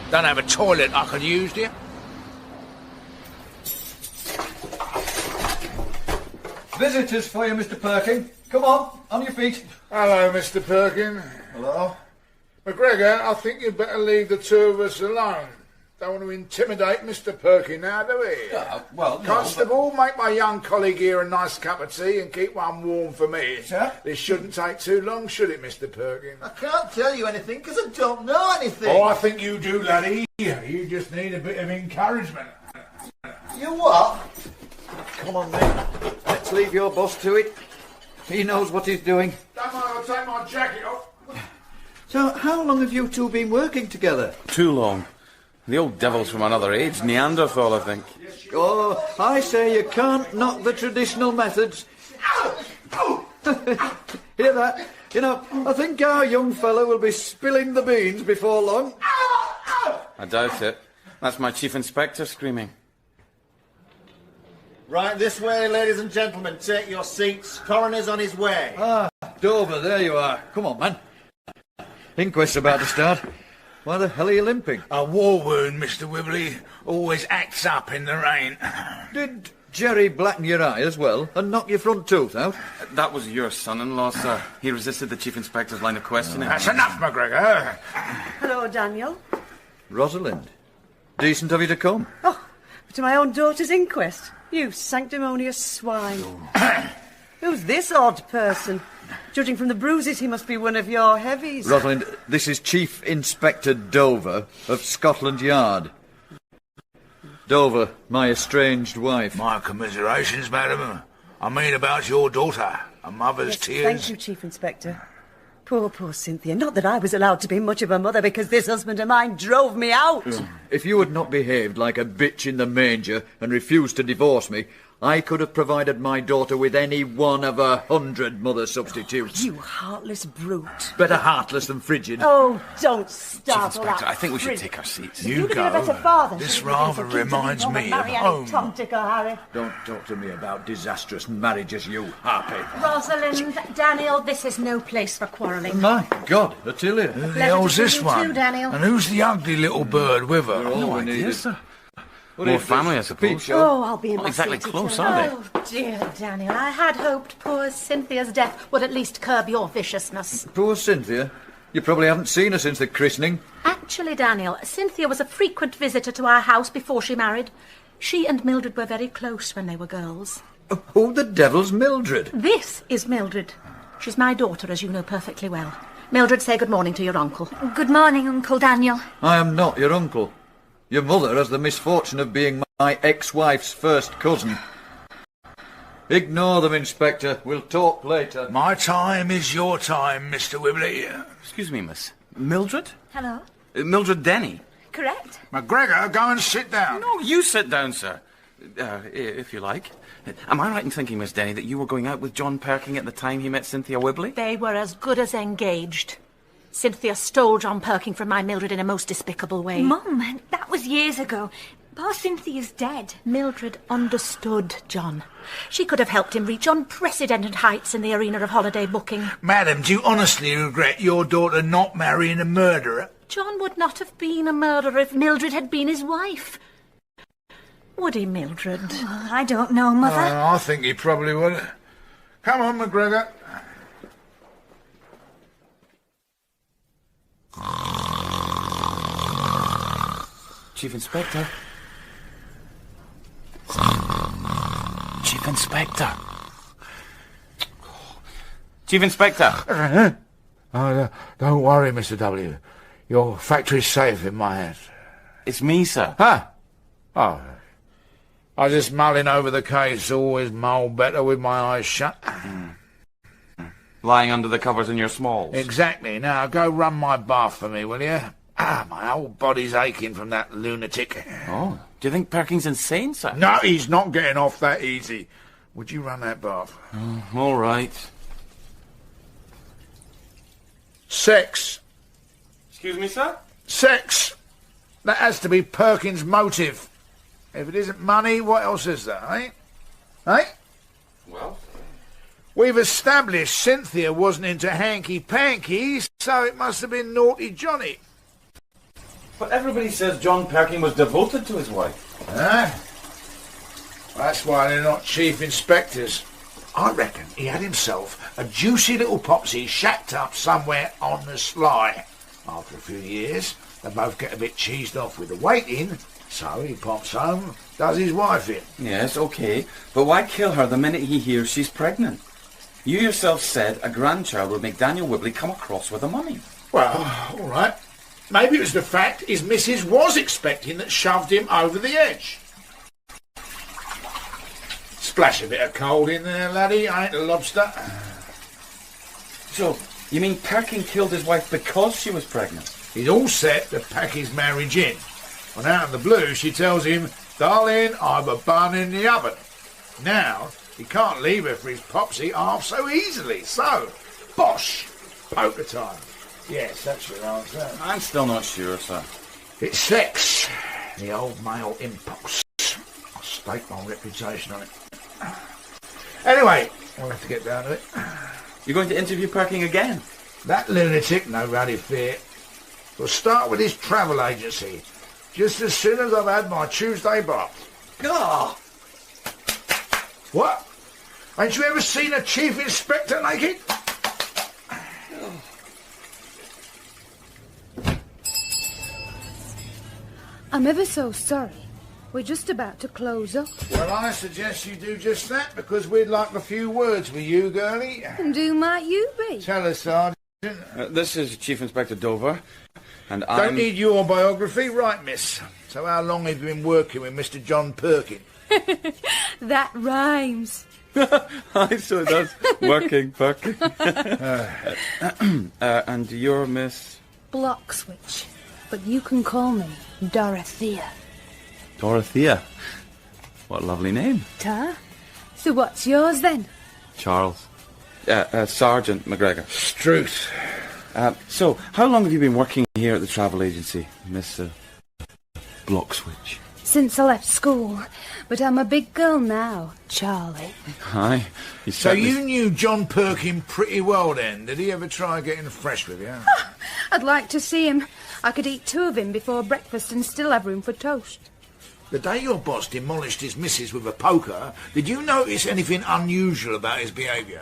Speaker 2: Don't have a toilet I could use, do you?
Speaker 4: Visitors for you, Mr. Perking. Come on your feet.
Speaker 2: Hello, Mr. Perkin.
Speaker 9: Hello?
Speaker 2: McGregor, I think you'd better leave the two of us alone. Don't want to intimidate Mr. Perkin now, do we?
Speaker 9: Well, no,
Speaker 2: Constable, make my young colleague here a nice cup of tea and keep one warm for me.
Speaker 9: Sir?
Speaker 2: This shouldn't take too long, should it, Mr. Perkin?
Speaker 9: I can't tell you anything because I don't know anything.
Speaker 2: Oh, I think you do, laddie. You just need a bit of encouragement.
Speaker 9: You what?
Speaker 4: Come on, mate. Let's leave your boss to it. He knows what he's doing.
Speaker 2: Don't mind, I'll take my jacket off.
Speaker 4: So, how long have you two been working together?
Speaker 1: Too long. The old devil's from another age, Neanderthal, I think.
Speaker 4: Oh, I say you can't knock the traditional methods. Hear that? You know, I think our young fellow will be spilling the beans before long.
Speaker 1: I doubt it. That's my chief inspector screaming.
Speaker 3: Right this way, ladies and gentlemen. Take your seats. Coroner's on his way.
Speaker 4: Ah, Dover, there you are. Come on, man. Inquest's about to start. Why the hell are you limping?
Speaker 2: A war wound, Mr. Wibley. Always acts up in the rain.
Speaker 4: Did Jerry blacken your eye as well and knock your front tooth out?
Speaker 1: That was your son-in-law, sir. He resisted the chief inspector's line of questioning.
Speaker 2: That's enough, McGregor.
Speaker 6: Hello, Daniel.
Speaker 4: Rosalind, decent of you to come.
Speaker 6: Oh, to my own daughter's inquest. You sanctimonious swine. Who's this odd person? Judging from the bruises, he must be one of your heavies.
Speaker 4: Rosalind, this is Chief Inspector Dover of Scotland Yard. Dover, my estranged wife.
Speaker 2: My commiserations, madam. I mean about your daughter. A mother's
Speaker 6: Yes,
Speaker 2: tears.
Speaker 6: thank you, Chief Inspector. Poor Cynthia. Not that I was allowed to be much of a mother because this husband of mine drove me out.
Speaker 4: If you had not behaved like a bitch in the manger and refused to divorce me, I could have provided my daughter with any one of 100 mother substitutes.
Speaker 6: You heartless brute.
Speaker 4: Better heartless than frigid.
Speaker 6: Oh, don't
Speaker 1: Chief
Speaker 6: startle
Speaker 1: Inspector,
Speaker 6: that
Speaker 1: I think we should
Speaker 6: frig.
Speaker 1: take our seats.
Speaker 2: You
Speaker 6: You'd be a better
Speaker 2: go.
Speaker 6: father.
Speaker 2: This
Speaker 6: Shouldn't
Speaker 2: rather
Speaker 6: have been so keen to
Speaker 2: reminds
Speaker 6: go
Speaker 2: me
Speaker 6: and
Speaker 2: of
Speaker 6: marry any
Speaker 2: home.
Speaker 6: Tom, Dick or Harry.
Speaker 4: Don't talk to me about disastrous marriages, you harpy.
Speaker 5: Rosalind, Daniel, this is no place for quarrelling.
Speaker 4: My God, Attilia.
Speaker 2: Who the
Speaker 5: Pleasure
Speaker 2: hell's
Speaker 5: to
Speaker 2: this
Speaker 5: meet you
Speaker 2: one?
Speaker 5: too, Daniel.
Speaker 2: And who's the ugly little bird with her?
Speaker 4: all we
Speaker 1: idea,
Speaker 4: needed.
Speaker 1: sir.
Speaker 4: What
Speaker 1: More
Speaker 4: is this,
Speaker 1: family, I
Speaker 4: a
Speaker 1: suppose.
Speaker 4: peep show?
Speaker 6: Oh, I'll be in
Speaker 1: Not
Speaker 6: my
Speaker 1: exactly
Speaker 6: seat
Speaker 1: close,
Speaker 6: till-
Speaker 1: are they?
Speaker 5: Oh, dear Daniel, I had hoped poor Cynthia's death would at least curb your viciousness.
Speaker 4: Poor Cynthia. You probably haven't seen her since the christening.
Speaker 5: Actually, Daniel, Cynthia was a frequent visitor to our house before she married. She and Mildred were very close when they were girls.
Speaker 4: Who the devil's Mildred?
Speaker 5: This is Mildred. She's my daughter, as you know perfectly well. Mildred, say good morning to your uncle.
Speaker 7: Good morning, Uncle Daniel.
Speaker 4: I am not your uncle. Your mother has the misfortune of being my ex-wife's first cousin. Ignore them, Inspector. We'll talk later.
Speaker 2: My time is your time, Mr. Wibbly.
Speaker 1: Excuse me, miss. Mildred?
Speaker 7: Hello.
Speaker 1: Mildred Denny.
Speaker 7: Correct?
Speaker 2: McGregor, go and sit down.
Speaker 1: No, you sit down, sir. If you like. Am I right in thinking, Miss Denny, that you were going out with John Perking at the time he met Cynthia Wibley?
Speaker 5: They were as good as engaged. Cynthia stole John Perking from my Mildred in a most despicable way.
Speaker 7: Mum, that was years ago. Poor Cynthia's dead.
Speaker 5: Mildred understood John. She could have helped him reach unprecedented heights in the arena of holiday booking.
Speaker 2: Madam, do you honestly regret your daughter not marrying a murderer?
Speaker 5: John would not have been a murderer if Mildred had been his wife. Would he, Mildred?
Speaker 7: Well, I don't know, Mother.
Speaker 2: I think he probably would. Come on, McGregor.
Speaker 1: Chief Inspector. Chief Inspector. Chief Inspector.
Speaker 2: Oh, don't worry, Mr. W. Your factory's safe in my hands.
Speaker 1: It's me, sir.
Speaker 2: Huh? Oh. I was just mulling over the case, always mull better with my eyes shut.
Speaker 1: Lying under the covers in your smalls.
Speaker 2: Exactly. Now, go run my bath for me, will you? My whole body's aching from that lunatic.
Speaker 1: Oh, do you think Perking's insane, sir?
Speaker 2: No, he's not getting off that easy. Would you run that bath?
Speaker 1: Oh, all right.
Speaker 2: Sex.
Speaker 1: Excuse me, sir?
Speaker 2: Sex. That has to be Perkins' motive. If it isn't money, what else is there, eh? Eh?
Speaker 1: Well?
Speaker 2: We've established Cynthia wasn't into hanky-panky, so it must have been Naughty Johnny.
Speaker 1: But everybody says John Perking was devoted to his wife.
Speaker 2: Huh? That's why they're not chief inspectors. I reckon he had himself a juicy little popsy shacked up somewhere on the sly. After a few years, they both get a bit cheesed off with the waiting, so he pops home, does his wife in.
Speaker 1: Yes, okay. But why kill her the minute he hears she's pregnant? You yourself said a grandchild would make Daniel Wibley come across with the money.
Speaker 2: Well, all right. Maybe it was the fact his missus was expecting that shoved him over the edge. Splash a bit of cold in there, laddie, ain't a lobster.
Speaker 1: So, you mean Perking killed his wife because she was pregnant?
Speaker 2: He's all set to pack his marriage in. When out of the blue, she tells him, "Darling, I've a bun in the oven." Now, he can't leave her for his popsy half so easily. So, bosh, poker time. Yes, that's your answer.
Speaker 1: I'm still not sure, sir.
Speaker 2: It's sex. The old male impulse. I'll stake my reputation on it. Anyway, we'll have to get down to it.
Speaker 1: You're going to interview Perking again?
Speaker 2: That lunatic, no ruddy fear. We'll start with his travel agency, just as soon as I've had my Tuesday bath.
Speaker 1: Ah!
Speaker 2: What? Ain't you ever seen a chief inspector naked?
Speaker 7: I'm ever so sorry. We're just about to close up.
Speaker 2: Well, I suggest you do just that, because we'd like a few words with you, girlie.
Speaker 7: And who might you be?
Speaker 2: Tell us, Sergeant.
Speaker 1: This is Chief Inspector Dover, and
Speaker 2: Don't need your biography, right, miss? So how long have you been working with Mr. John Perkin?
Speaker 7: That rhymes.
Speaker 1: Aye, so it does. Working. And you're Miss...
Speaker 7: Blockswitch. But you can call me Dorothea.
Speaker 1: Dorothea. What a lovely name.
Speaker 7: Ta? So what's yours then?
Speaker 1: Charles. Sergeant McGregor.
Speaker 2: Struth.
Speaker 1: So, how long have you been working here at the travel agency, Miss Blockswitch?
Speaker 7: Since I left school. But I'm a big girl now, Charlie.
Speaker 1: Aye.
Speaker 2: So you knew John Perkin pretty well then? Did he ever try getting fresh with you?
Speaker 7: I'd like to see him. I could eat 2 of him before breakfast and still have room for toast.
Speaker 2: The day your boss demolished his missus with a poker, did you notice anything unusual about his behaviour?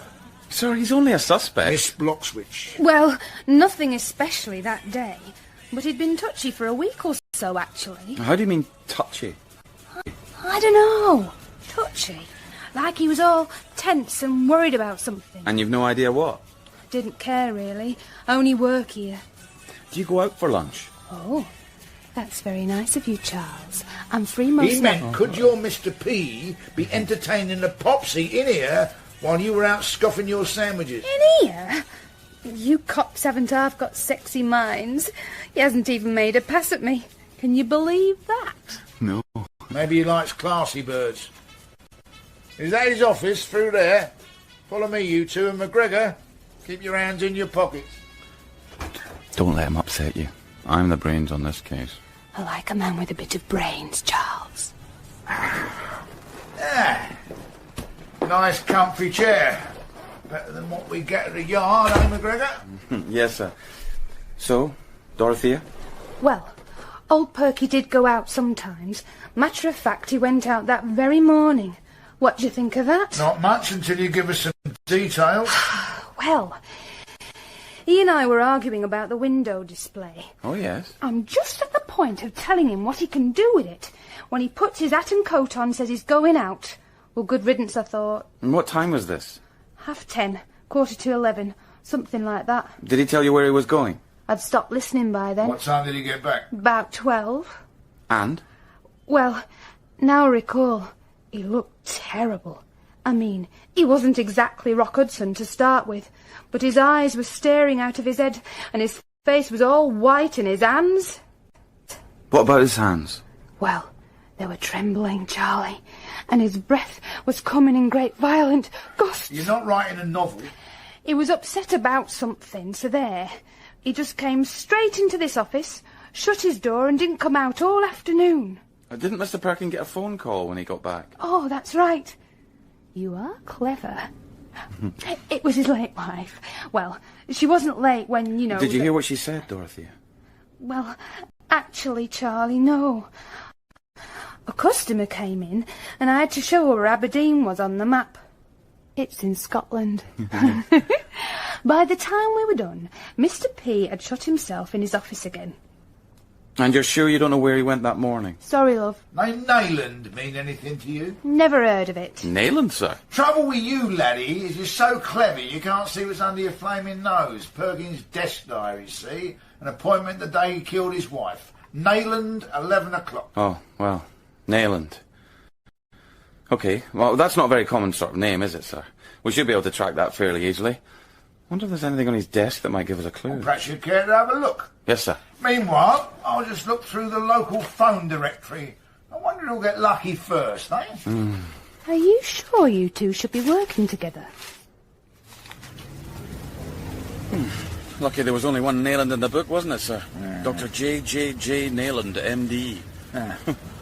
Speaker 1: Sir, he's only a suspect.
Speaker 2: Miss Blockswitch.
Speaker 7: Well, nothing especially that day. But he'd been touchy for a week or so, actually.
Speaker 1: How do you mean, touchy?
Speaker 7: I don't know. Touchy. Like he was all tense and worried about something.
Speaker 1: And you've no idea what?
Speaker 7: Didn't care, really. Only work here.
Speaker 1: Do you go out for lunch?
Speaker 7: Oh, that's very nice of you, Charles. I'm free most
Speaker 2: He meant, could your Mr. P be entertaining the Popsy in here while you were out scoffing your sandwiches?
Speaker 7: In here? You cops haven't half got sexy minds. He hasn't even made a pass at me. Can you believe that?
Speaker 1: No.
Speaker 2: Maybe he likes classy birds. Is that his office through there? Follow me, you two, and McGregor. Keep your hands in your pockets.
Speaker 1: Don't let him upset you. I'm the brains on this case.
Speaker 7: I like a man with a bit of brains, Charles.
Speaker 2: Nice comfy chair. Better than what we get at the yard, eh, McGregor?
Speaker 1: Yes, sir. So, Dorothea?
Speaker 7: Well, old Perky did go out sometimes. Matter of fact, he went out that very morning. What do you think of that?
Speaker 2: Not much until you give us some details.
Speaker 7: Well, he and I were arguing about the window display.
Speaker 1: Oh, yes.
Speaker 7: I'm just at the point of telling him what he can do with it. When he puts his hat and coat on, says he's going out. Well, good riddance, I thought.
Speaker 1: And what time was this?
Speaker 7: 10:30, 11:15, something like that.
Speaker 1: Did he tell you where he was going?
Speaker 7: I'd stopped listening by then.
Speaker 2: What time did he get back?
Speaker 7: About 12.
Speaker 1: And?
Speaker 7: Well, now I recall, he looked terrible. I mean, he wasn't exactly Rock Hudson to start with, but his eyes were staring out of his head, and his face was all white in his hands.
Speaker 1: What about his hands?
Speaker 7: Well, they were trembling, Charlie, and his breath was coming in great violent gusts.
Speaker 2: You're not writing a novel?
Speaker 7: He was upset about something, so there. He just came straight into this office, shut his door, and didn't come out all afternoon.
Speaker 1: Didn't Mr. Perkin get a phone call when he got back?
Speaker 7: Oh, that's right. You are clever. It was his late wife. Well, she wasn't late when, you know...
Speaker 1: Did you hear what she said, Dorothea?
Speaker 7: Well, actually, Charlie, no. A customer came in, and I had to show her where Aberdeen was on the map. It's in Scotland. By the time we were done, Mr. P had shut himself in his office again.
Speaker 1: And you're sure you don't know where he went that morning?
Speaker 7: Sorry, love.
Speaker 2: Name Nayland mean anything to you?
Speaker 7: Never heard of it.
Speaker 1: Nayland, sir?
Speaker 2: Trouble with you, laddie, is you're so clever you can't see what's under your flaming nose. Perkins' desk diary, see? An appointment the day he killed his wife. Nayland, 11 o'clock.
Speaker 1: Oh, well, Nayland. OK, well, that's not a very common sort of name, is it, sir? We should be able to track that fairly easily. Wonder if there's anything on his desk that might give us a clue.
Speaker 2: Well, perhaps you'd care to have a look.
Speaker 1: Yes, sir.
Speaker 2: Meanwhile, I'll just look through the local phone directory. I wonder who'll get lucky first, eh?
Speaker 7: Are you sure you two should be working together?
Speaker 1: Lucky there was only one Nayland in the book, wasn't it, sir? Dr. J. Nayland, MD.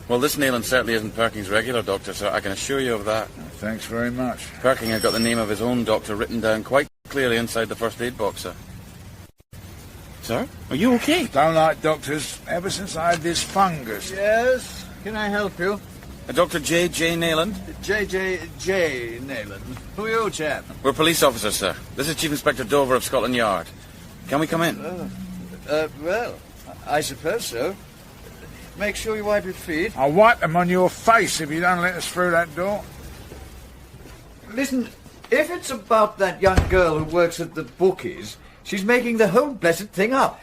Speaker 1: Well, this Nayland certainly isn't Perkins' regular doctor, sir. I can assure you of that.
Speaker 2: Thanks very much.
Speaker 1: Perkin had got the name of his own doctor written down quite clearly inside the first aid box, sir. Sir, are you okay?
Speaker 2: Don't like doctors ever since I had this fungus.
Speaker 4: Yes, can I help you?
Speaker 1: Dr. J. Nayland?
Speaker 4: J. Nayland. Who are you, chap?
Speaker 1: We're police officers, sir. This is Chief Inspector Dover of Scotland Yard. Can we come in?
Speaker 4: Well, I suppose so. Make sure you wipe your feet.
Speaker 2: I'll wipe them on your face if you don't let us through that door.
Speaker 4: Listen, if it's about that young girl who works at the bookies, she's making the whole blessed thing up.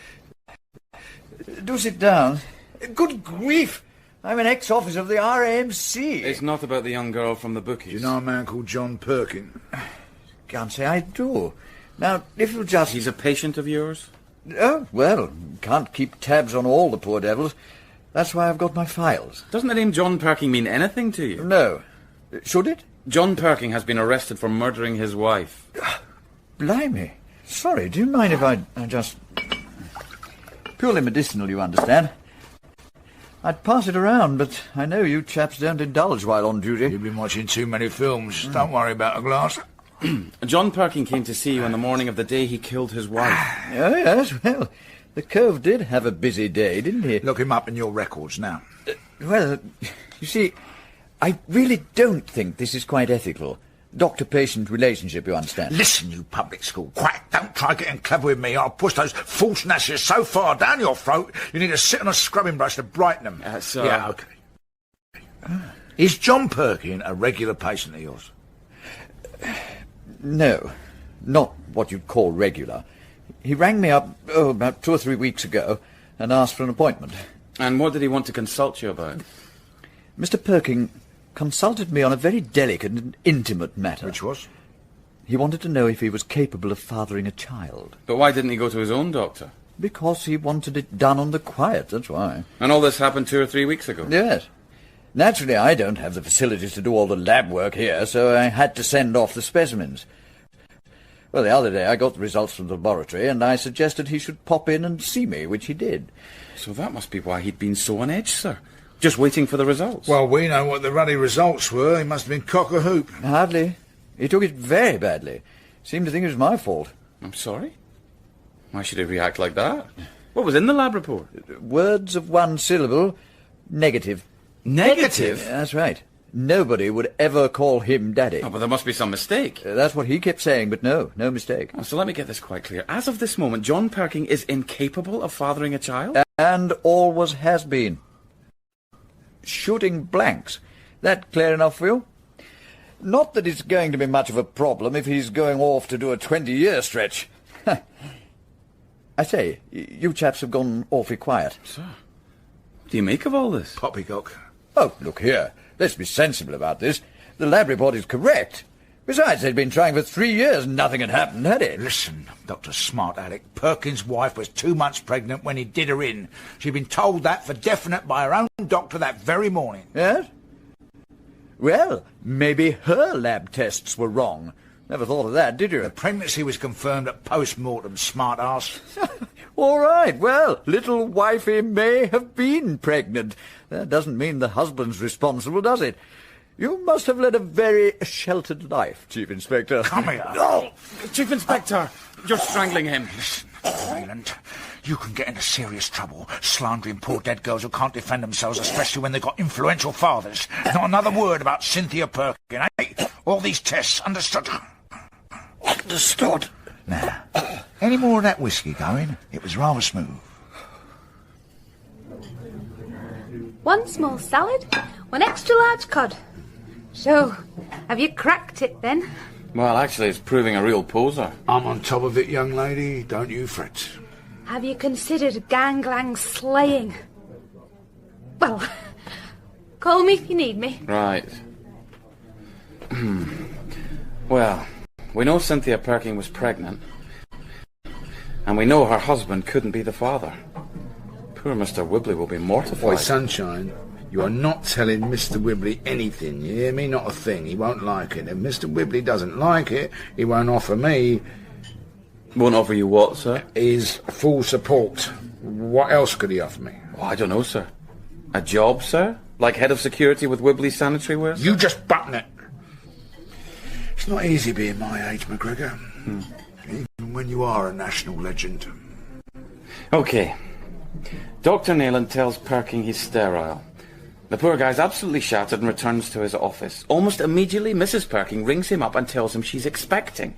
Speaker 4: Do sit down. Good grief! I'm an ex-officer of the RAMC.
Speaker 1: It's not about the young girl from the bookies.
Speaker 2: Do you know a man called John Perkin?
Speaker 4: Can't say I do. Now, if you'll just...
Speaker 1: He's a patient of yours?
Speaker 4: Oh, well, can't keep tabs on all the poor devils. That's why I've got my files.
Speaker 1: Doesn't the name John Perking mean anything to you?
Speaker 4: No. Should it?
Speaker 1: John Perking has been arrested for murdering his wife.
Speaker 4: Blimey. Sorry, do you mind if I just... Purely medicinal, you understand. I'd pass it around, but I know you chaps don't indulge while on duty.
Speaker 2: You've been watching too many films. Don't worry about a glass.
Speaker 1: John Perking came to see you on the morning of the day he killed his wife.
Speaker 4: Oh, yes, well, the Cove did have a busy day, didn't he?
Speaker 2: Look him up in your records now.
Speaker 4: Well, you see, I really don't think this is quite ethical. Doctor-patient relationship, you understand?
Speaker 2: Listen, you public school quack, don't try getting clever with me. I'll push those false gnashes so far down your throat, you need to sit on a scrubbing brush to brighten them. Yeah, OK. Is John Perkin a regular patient of yours?
Speaker 4: No, not what you'd call regular. He rang me up, about 2 or 3 weeks ago and asked for an appointment.
Speaker 1: And what did he want to consult you about?
Speaker 4: Mr. Perking consulted me on a very delicate and intimate matter.
Speaker 2: Which was?
Speaker 4: He wanted to know if he was capable of fathering a child.
Speaker 1: But why didn't he go to his own doctor?
Speaker 4: Because he wanted it done on the quiet, that's why.
Speaker 1: And all this happened 2 or 3 weeks ago?
Speaker 4: Yes. Naturally, I don't have the facilities to do all the lab work here, so I had to send off the specimens. Well, the other day I got the results from the laboratory, and I suggested he should pop in and see me, which he did.
Speaker 1: So that must be why he'd been so on edge, sir. Just waiting for the results.
Speaker 2: Well, we know what the ruddy results were. He must have been cock-a-hoop.
Speaker 4: Hardly. He took it very badly. Seemed to think it was my fault.
Speaker 1: I'm sorry? Why should he react like that? What was in the lab report?
Speaker 4: Words of one syllable, negative.
Speaker 1: Negative?
Speaker 4: That's right. Nobody would ever call him Daddy.
Speaker 1: Oh, but there must be some mistake.
Speaker 4: That's what he kept saying, but no mistake.
Speaker 1: Oh, so let me get this quite clear. As of this moment, John Perking is incapable of fathering a child?
Speaker 4: And always has been. Shooting blanks. That clear enough for you? Not that it's going to be much of a problem if he's going off to do a 20-year stretch. I say, you chaps have gone awfully quiet.
Speaker 1: Sir, what do you make of all this?
Speaker 2: Poppycock.
Speaker 4: Oh, look here. Let's be sensible about this. The lab report is correct. Besides, they'd been trying for 3 years and nothing had happened, had it?
Speaker 2: Listen, Dr. Smart Alec, Perkins' wife was 2 months pregnant when he did her in. She'd been told that for definite by her own doctor that very morning.
Speaker 4: Yes? Well, maybe her lab tests were wrong. Never thought of that, did you?
Speaker 2: The pregnancy was confirmed at post-mortem, smart-ass.
Speaker 4: All right, well, little wifey may have been pregnant. That doesn't mean the husband's responsible, does it? You must have led a very sheltered life, Chief Inspector.
Speaker 2: Come here.
Speaker 1: No! Chief Inspector, you're strangling him.
Speaker 2: Wayland, you can get into serious trouble slandering poor dead girls who can't defend themselves, especially when they've got influential fathers. Not another word about Cynthia Perkin, eh? All these tests, understood?
Speaker 4: Understood.
Speaker 2: Now, any more of that whiskey going? It was rather smooth.
Speaker 7: 1 small salad, 1 extra large cod. So, have you cracked it then?
Speaker 1: Well, actually, it's proving a real poser.
Speaker 2: I'm on top of it, young lady. Don't you fret.
Speaker 7: Have you considered gangland slaying? Well, call me if you need me.
Speaker 1: Right. Well, we know Cynthia Perking was pregnant. And we know her husband couldn't be the father. Poor Mr. Wibley will be mortified.
Speaker 2: Boy, Sunshine, you are not telling Mr. Wibley anything, you hear me? Not a thing. He won't like it. If Mr. Wibley doesn't like it, he won't offer me...
Speaker 1: Won't offer you what, sir?
Speaker 2: His full support. What else could he offer me?
Speaker 1: Oh, I don't know, sir. A job, sir? Like head of security with Wibley's sanitary ware?
Speaker 2: You just button it. It's not easy being my age, McGregor. Even when you are a national legend.
Speaker 1: OK. Dr. Nayland tells Perking he's sterile. The poor guy's absolutely shattered and returns to his office. Almost immediately, Mrs. Perking rings him up and tells him she's expecting.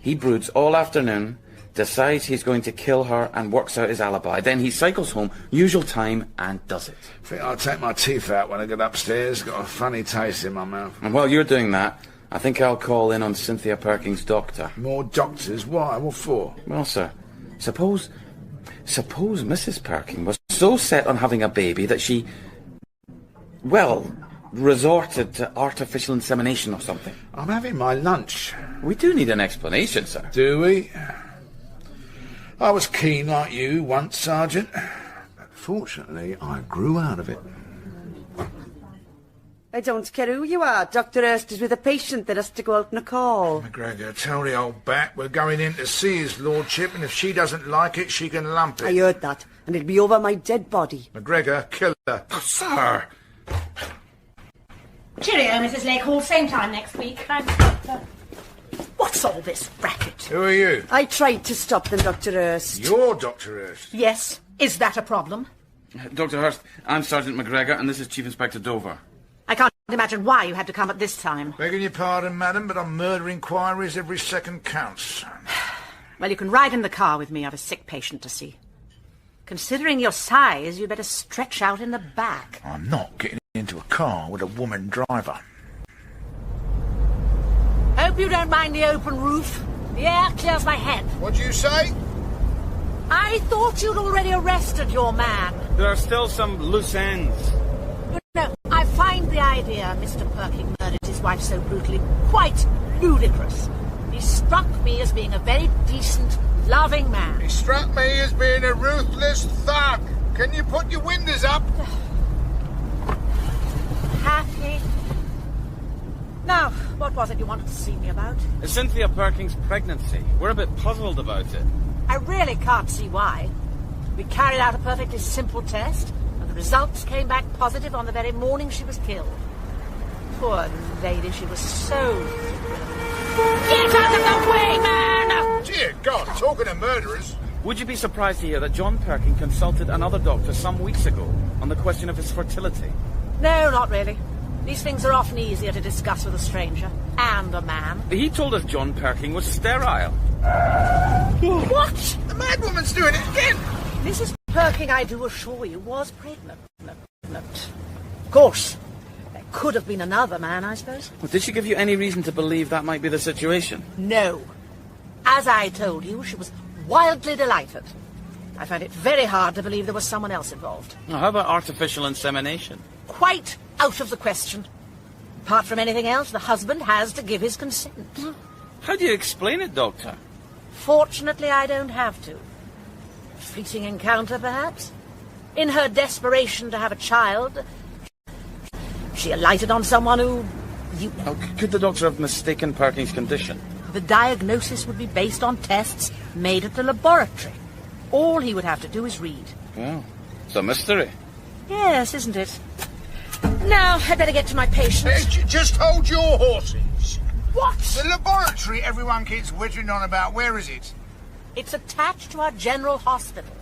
Speaker 1: He broods all afternoon, decides he's going to kill her and works out his alibi. Then he cycles home, usual time, and does it.
Speaker 2: I think I'll take my teeth out when I get upstairs. Got a funny taste in my mouth.
Speaker 1: And while you're doing that, I think I'll call in on Cynthia Perking's doctor.
Speaker 2: More doctors? Why? What for?
Speaker 1: Well, sir, suppose Mrs. Perking was so set on having a baby that she well, resorted to artificial insemination or something?
Speaker 2: I'm having my lunch.
Speaker 1: We do need an explanation, sir.
Speaker 2: Do we? I was keen like you once, Sergeant. But fortunately, I grew out of it.
Speaker 6: I don't care who you are. Dr. Hurst is with a patient that has to go out on a call.
Speaker 2: McGregor, tell the old bat we're going in to see his lordship, and if she doesn't like it, she can lump it.
Speaker 6: I heard that, and it'll be over my dead body.
Speaker 2: McGregor, kill her.
Speaker 1: Oh, sir!
Speaker 5: Cheerio, Mrs. Lakehall. Same time next week. What's all this racket?
Speaker 2: Who are you?
Speaker 6: I tried to stop them, Dr. Hurst.
Speaker 2: You're Dr. Hurst.
Speaker 5: Yes. Is that a problem?
Speaker 1: Dr. Hurst, I'm Sergeant McGregor, and this is Chief Inspector Dover.
Speaker 5: I can't imagine why you had to come at this time.
Speaker 2: Begging your pardon, madam, but on murder inquiries, every second counts.
Speaker 5: Well, you can ride in the car with me. I've a sick patient to see. Considering your size, you'd better stretch out in the back.
Speaker 2: I'm not getting into a car with a woman driver.
Speaker 5: Hope you don't mind the open roof. The air clears my head.
Speaker 2: What'd you say?
Speaker 5: I thought you'd already arrested your man.
Speaker 1: There are still some loose ends.
Speaker 5: No, I find the idea Mr. Perking murdered his wife so brutally quite ludicrous. He struck me as being a very decent, loving man.
Speaker 2: He struck me as being a ruthless thug. Can you put your windows up?
Speaker 5: Happy. Now, what was it you wanted to see me about?
Speaker 1: Cynthia Perking's pregnancy. We're a bit puzzled about it.
Speaker 5: I really can't see why. We carried out a perfectly simple test, and the results came back positive on the very morning she was killed. Poor lady, she was so... Get out of the way, man!
Speaker 2: Dear God, talking of murderers.
Speaker 1: Would you be surprised to hear that John Perking consulted another doctor some weeks ago on the question of his fertility?
Speaker 5: No, not really. These things are often easier to discuss with a stranger. And a man.
Speaker 1: He told us John Perking was sterile.
Speaker 5: What?
Speaker 2: The madwoman's doing it again.
Speaker 5: Mrs. Perking, I do assure you, was pregnant. Of course, there could have been another man, I suppose.
Speaker 1: Well, did she give you any reason to believe that might be the situation?
Speaker 5: No. As I told you, she was wildly delighted. I found it very hard to believe there was someone else involved.
Speaker 1: Well, how about artificial insemination?
Speaker 5: Quite out of the question. Apart from anything else, the husband has to give his consent.
Speaker 1: How do you explain it, Doctor?
Speaker 5: Fortunately, I don't have to. A fleeting encounter, perhaps? In her desperation to have a child, she alighted on someone who...
Speaker 1: Could the doctor have mistaken Perking's condition?
Speaker 5: The diagnosis would be based on tests made at the laboratory. All he would have to do is read.
Speaker 1: Well, it's a mystery.
Speaker 5: Yes, isn't it? Now, I'd better get to my patient.
Speaker 2: Just hold your horses.
Speaker 5: What?
Speaker 2: The laboratory everyone keeps whittering on about, where is it?
Speaker 5: It's attached to our general hospital.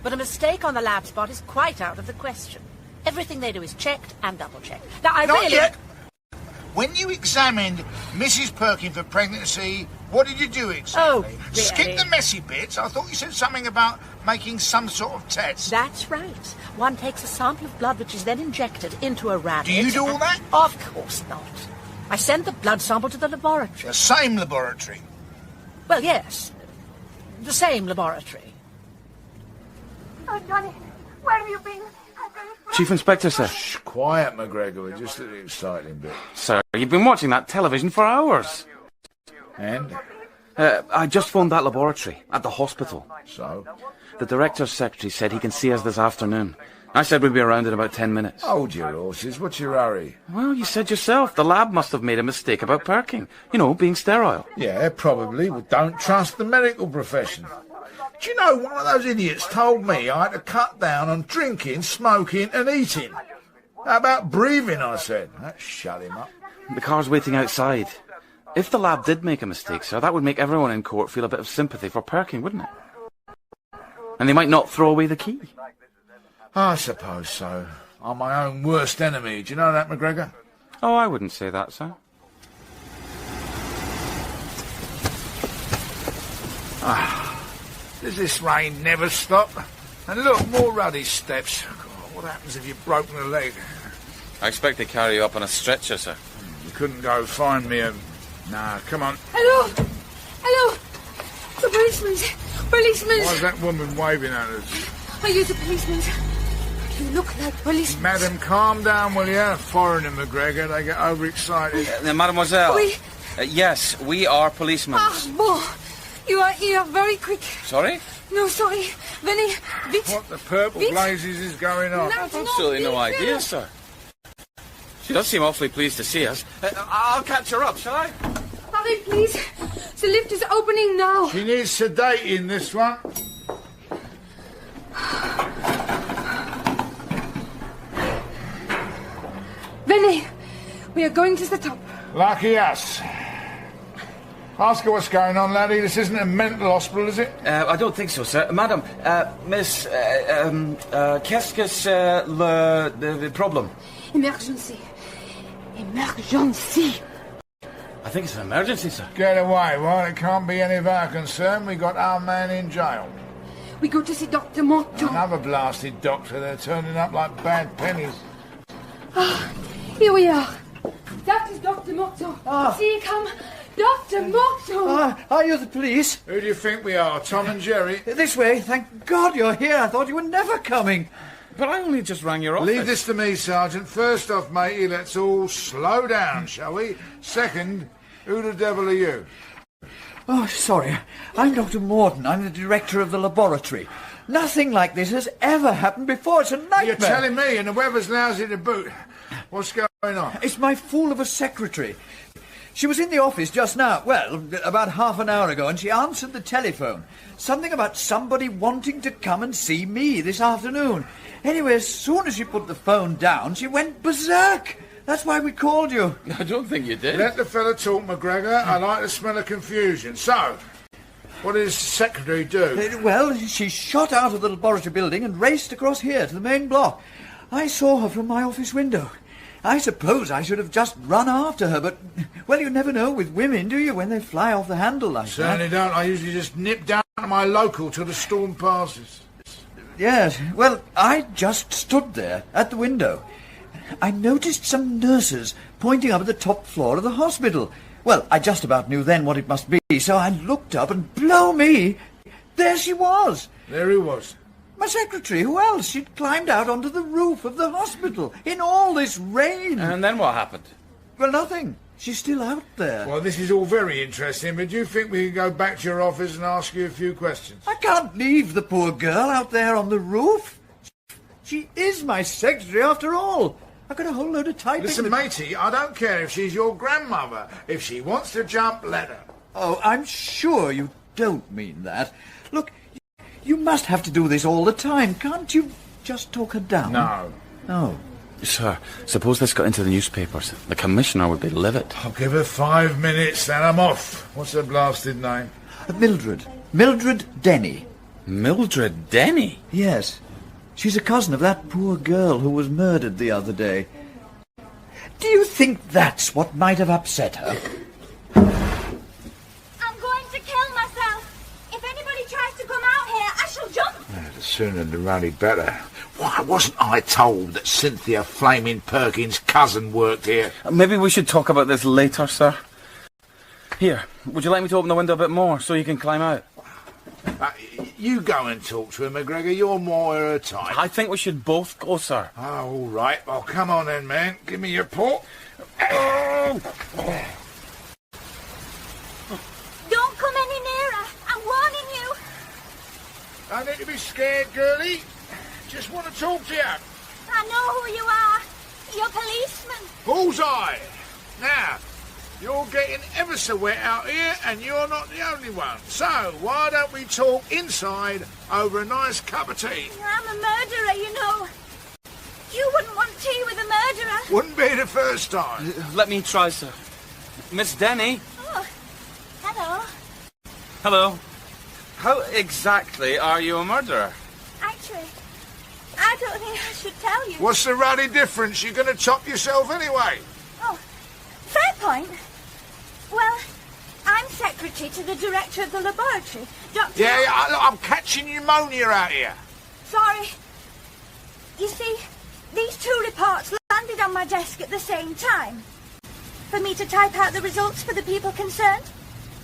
Speaker 5: But a mistake on the lab spot is quite out of the question. Everything they do is checked and double-checked. Now,
Speaker 2: Not yet. When you examined Mrs. Perkin for pregnancy, what did you do exactly?
Speaker 5: Oh, really?
Speaker 2: Skip the messy bits. I thought you said something about making some sort of test.
Speaker 5: That's right. One takes a sample of blood which is then injected into a rabbit.
Speaker 2: Do you do all that?
Speaker 5: Of course not. I send the blood sample to the laboratory.
Speaker 2: The same laboratory?
Speaker 5: Well, yes. The same laboratory.
Speaker 7: Oh, Johnny, where have you been?
Speaker 1: Chief Inspector, sir.
Speaker 2: Shh, quiet, McGregor. We're just at the exciting bit.
Speaker 1: Sir, you've been watching that television for hours.
Speaker 2: And?
Speaker 1: I just phoned that laboratory at the hospital.
Speaker 2: So?
Speaker 1: The director's secretary said he can see us this afternoon. I said we'd be around in about 10 minutes.
Speaker 2: Hold your horses. What's your hurry?
Speaker 1: Well, you said yourself, the lab must have made a mistake about Perking. You know, being sterile.
Speaker 2: Yeah, probably. We don't trust the medical profession. Do you know, one of those idiots told me I had to cut down on drinking, smoking and eating. How about breathing, I said. That shut him up.
Speaker 1: The car's waiting outside. If the lab did make a mistake, sir, that would make everyone in court feel a bit of sympathy for Perking, wouldn't it? And they might not throw away the key.
Speaker 2: I suppose so. I'm my own worst enemy. Do you know that, McGregor?
Speaker 1: Oh, I wouldn't say that, sir.
Speaker 2: Does this rain never stop? And look, more ruddy steps. God, what happens if you've broken a leg?
Speaker 1: I expect they carry you up on a stretcher, sir.
Speaker 2: You couldn't go find me a... Nah, come on.
Speaker 7: Hello! Hello! The policeman! Policeman!
Speaker 2: Why's that woman waving at us?
Speaker 7: Are you the policeman? You look like policemen.
Speaker 2: Madam, calm down, will you? Foreigner, McGregor, they get overexcited.
Speaker 1: Mademoiselle.
Speaker 7: Oui.
Speaker 1: Yes, we are policemen.
Speaker 7: Ah, bon. You are here very quick.
Speaker 1: Sorry?
Speaker 7: No, sorry. Venez, vite.
Speaker 2: What the purple
Speaker 7: Vite.
Speaker 2: blazes is going on?
Speaker 1: I've absolutely no idea, sir. She does seem awfully pleased to see us. I'll catch her up, shall I?
Speaker 7: Hurry, please. The lift is opening now.
Speaker 2: She needs sedating, this one.
Speaker 7: Venez. We are going to the top.
Speaker 2: Lucky us. Ask her what's going on, laddie. This isn't a mental hospital, is it?
Speaker 1: I don't think so, sir. Madam, miss, qu'est-ce que c'est le problem?
Speaker 7: Emergency. Emergency.
Speaker 1: I think it's an emergency, sir.
Speaker 2: Get away. Well, it can't be any of our concern. We got our man in jail.
Speaker 7: We go to see Dr. Morton.
Speaker 2: Another blasted doctor. They're turning up like bad pennies.
Speaker 7: Ah, here we are. That is Dr. Morton. See, come. Dr. Morton.
Speaker 4: Are you the police?
Speaker 2: Who do you think we are, Tom and Jerry?
Speaker 4: This way. Thank God you're here. I thought you were never coming.
Speaker 1: But I only just rang your office.
Speaker 2: Leave this to me, Sergeant. First off, matey, let's all slow down, shall we? Second, who the devil are you?
Speaker 4: Oh, sorry. I'm Dr. Morton. I'm the director of the laboratory. Nothing like this has ever happened before. It's a nightmare.
Speaker 2: You're telling me, and the weather's lousy to boot. What's going on?
Speaker 4: It's my fool of a secretary. She was in the office just now, well, about half an hour ago, and she answered the telephone. Something about somebody wanting to come and see me this afternoon. Anyway, as soon as she put the phone down, she went berserk. That's why we called you.
Speaker 1: I don't think you did.
Speaker 2: Let the fella talk, McGregor. I like the smell of confusion. So, what did the secretary do?
Speaker 4: Well, she shot out of the laboratory building and raced across here to the main block. I saw her from my office window. I suppose I should have just run after her, but, well, you never know with women, do you, when they fly off the handle like
Speaker 2: Certainly
Speaker 4: that?
Speaker 2: don't. I usually just nip down to my local till the storm passes.
Speaker 4: Yes, well, I just stood there at the window. I noticed some nurses pointing up at the top floor of the hospital. Well, I just about knew then what it must be, so I looked up and, blow me, there she was.
Speaker 2: There he was.
Speaker 4: My secretary, who else? She'd climbed out onto the roof of the hospital in all this rain.
Speaker 1: And then what happened?
Speaker 4: Well, nothing. She's still out there.
Speaker 2: Well, this is all very interesting, but do you think we can go back to your office and ask you a few questions?
Speaker 4: I can't leave the poor girl out there on the roof. She is my secretary after all. I've got a whole load of typing.
Speaker 2: Listen, matey, I don't care if she's your grandmother. If she wants to jump, let her.
Speaker 4: Oh, I'm sure you don't mean that. Look, you must have to do this all the time. Can't you just talk her down?
Speaker 2: No.
Speaker 4: Oh.
Speaker 1: Sir, suppose this got into the newspapers. The commissioner would be livid.
Speaker 2: I'll give her 5 minutes, then I'm off. What's her blasted name?
Speaker 4: Mildred. Mildred Denny.
Speaker 1: Mildred Denny?
Speaker 4: Yes. She's a cousin of that poor girl who was murdered the other day. Do you think that's what might have upset her?
Speaker 7: I'm going to kill myself. If anybody tries to come out here, I shall jump.
Speaker 2: The sooner the rally better. Why wasn't I told that Cynthia Flaming Perkins' cousin worked here?
Speaker 1: Maybe we should talk about this later, sir. Here, would you like me to open the window a bit more so you can climb out?
Speaker 2: You go and talk to her, McGregor. You're more her type.
Speaker 1: I think we should both go, sir.
Speaker 2: Oh, all right. Well, come on then, man. Give me your paw.
Speaker 7: Don't come any nearer. I'm warning you.
Speaker 2: I need to be scared, girlie. Just want to talk to you.
Speaker 7: I know who you are. You're policeman.
Speaker 2: Bullseye. Now, you're getting ever so wet out here, and you're not the only one. So, why don't we talk inside over a nice cup of tea?
Speaker 7: I'm a murderer, you know. You wouldn't want tea with a murderer.
Speaker 2: Wouldn't be the first time.
Speaker 1: Let me try, sir. Miss Denny.
Speaker 7: Oh, hello.
Speaker 1: Hello. How exactly are you a murderer?
Speaker 7: Actually, I don't think I should tell you.
Speaker 2: What's the ruddy difference? You're going to chop yourself anyway.
Speaker 7: Oh, fair point. Well, I'm secretary to the director of the laboratory, Dr.
Speaker 2: I'm catching pneumonia out here.
Speaker 7: Sorry. You see, these 2 reports landed on my desk at the same time. For me to type out the results for the people concerned?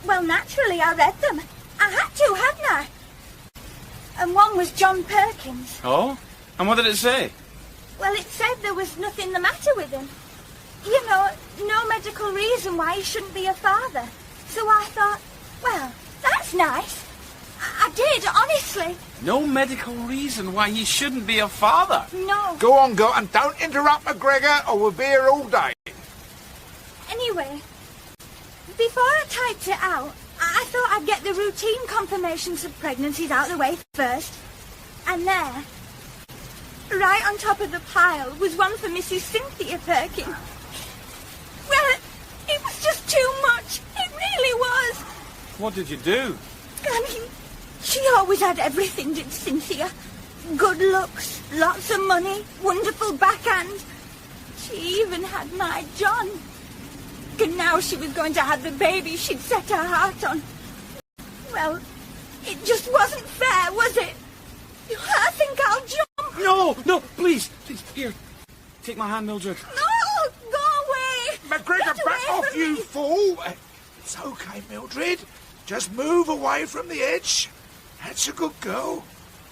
Speaker 7: Well, naturally, I read them. I had to, hadn't I? And one was John Perkins.
Speaker 1: Oh? And what did it say?
Speaker 8: Well, it said there was nothing the matter with him. You know, no medical reason why he shouldn't be a father. So I thought, well, that's nice. I did, honestly.
Speaker 1: No medical reason why he shouldn't be a father?
Speaker 8: No.
Speaker 2: Go on, girl, and don't interrupt McGregor or we'll be here all day.
Speaker 8: Anyway, before I typed it out, I thought I'd get the routine confirmations of pregnancies out of the way first. And there, right on top of the pile, was one for Mrs. Cynthia Perkin. Well, it was just too much. It really was.
Speaker 1: What did you do?
Speaker 8: I mean, she always had everything, did Cynthia. Good looks, lots of money, wonderful backhand. She even had my John. And now she was going to have the baby she'd set her heart on. Well, it just wasn't fair, was it? I think I'll jump.
Speaker 1: No, please, here, take my hand, Mildred.
Speaker 8: No, go away.
Speaker 2: McGregor,
Speaker 8: Get
Speaker 2: back
Speaker 8: away
Speaker 2: off,
Speaker 8: from
Speaker 2: you
Speaker 8: me.
Speaker 2: fool. It's okay, Mildred. Just move away from the edge. That's a good girl.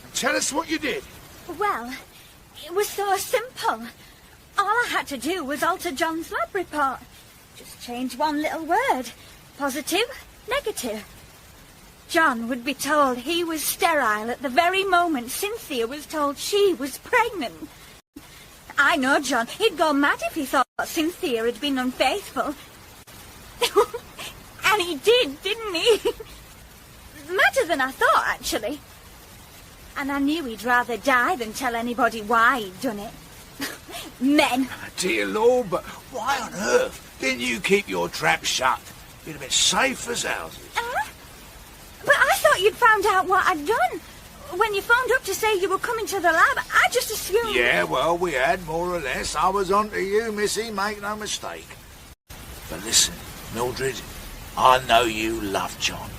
Speaker 2: And tell us what you did.
Speaker 8: Well, it was so simple. All I had to do was alter John's lab report. Just change one little word. Positive, negative. John would be told he was sterile at the very moment Cynthia was told she was pregnant. I know John. He'd go mad if he thought Cynthia had been unfaithful. And he did, didn't he? Madder than I thought, actually. And I knew he'd rather die than tell anybody why he'd done it. Men.
Speaker 2: Dear Lord, but why on earth didn't you keep your trap shut? You'd have been safe as houses.
Speaker 8: But I thought you'd found out what I'd done. When you phoned up to say you were coming to the lab, I just assumed...
Speaker 2: Yeah, well, we had, more or less. I was on to you, missy, make no mistake. But listen, Mildred, I know you love John.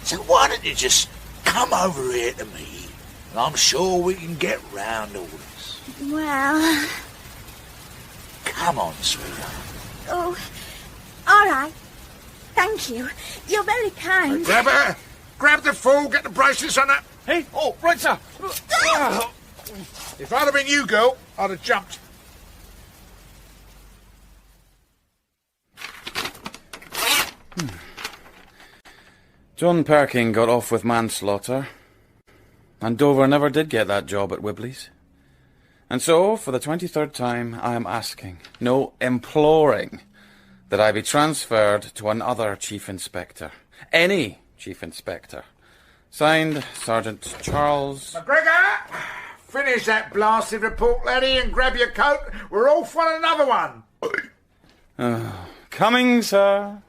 Speaker 2: So why don't you just come over here to me, and I'm sure we can get round all this.
Speaker 8: Well...
Speaker 2: Come on, sweetheart.
Speaker 8: Oh, all right. Thank you. You're very kind.
Speaker 2: Grab her! Grab the fool, get the bracelets on her.
Speaker 1: Hey, oh, right, sir.
Speaker 2: If I'd have been you, girl, I'd have jumped.
Speaker 1: John Perkin got off with manslaughter, and Dover never did get that job at Wibley's. And so, for the 23rd time, I am asking, no, imploring, that I be transferred to another chief inspector. Any chief inspector. Signed, Sergeant Charles...
Speaker 2: McGregor! Finish that blasted report, laddie, and grab your coat. We're off on another one.
Speaker 1: Coming, sir.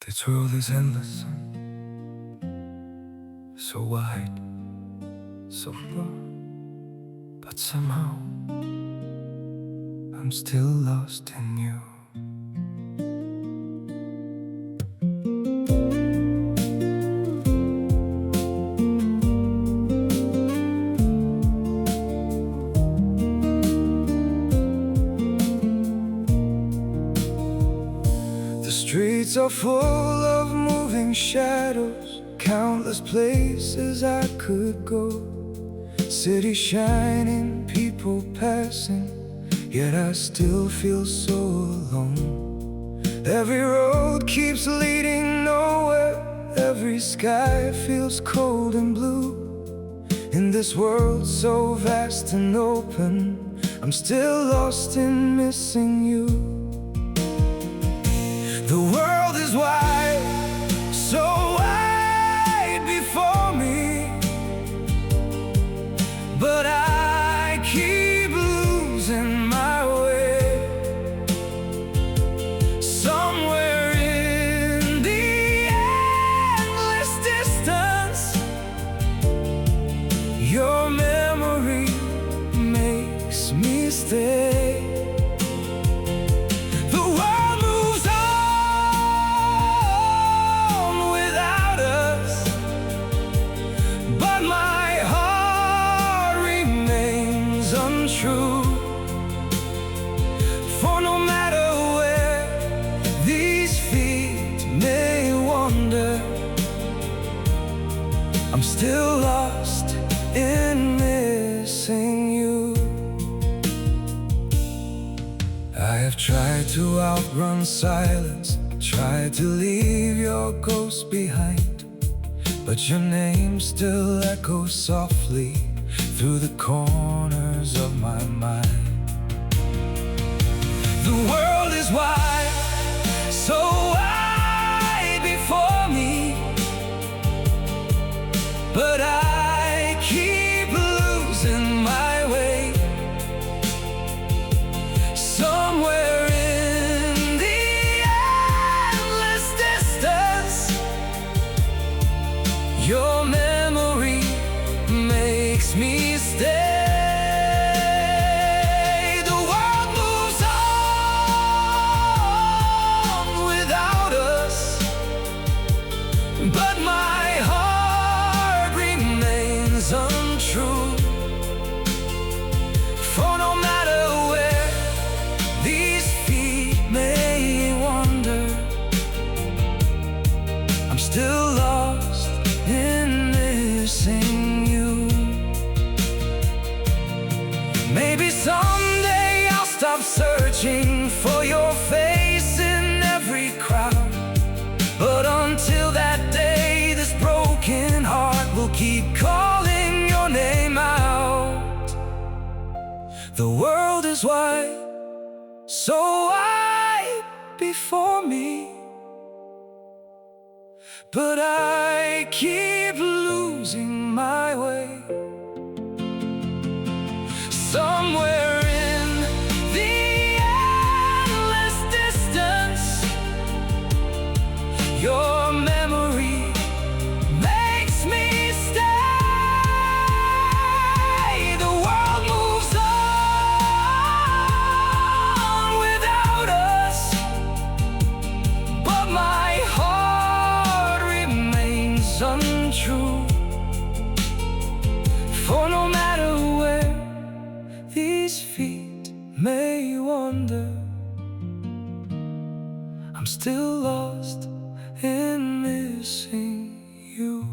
Speaker 10: This world is endless, so wide, so far, but somehow I'm still lost in you. The streets are full of moving shadows, countless places I could go. City shining, people passing, yet I still feel so alone. Every road keeps leading nowhere, every sky feels cold and blue. In this world so vast and open, I'm still lost in missing you. The world is wide, so wide before me, but I keep losing my way. Somewhere in the endless distance, your memory makes me stay. I'm still lost in missing you. I have tried to outrun silence, tried to leave your ghost behind, but your name still echoes softly through the corners of my mind. The world is wide, so wide before me, but I keep losing my way. Somewhere in the endless distance, your memory makes me stay. The world moves on without us, but my heart remains untrue. For no matter where these feet may wander, I'm still lost in missing you. Maybe someday I'll stop searching for your face in every crowd, but until that day, this broken heart will keep calling your name out. The world is wide, so wide before me, but I keep losing my way. Somewhere in the endless distance, your memory makes me stay. The world moves on without us, but my heart remains untrue. For no matter where these feet may wander, I'm still lost in missing you.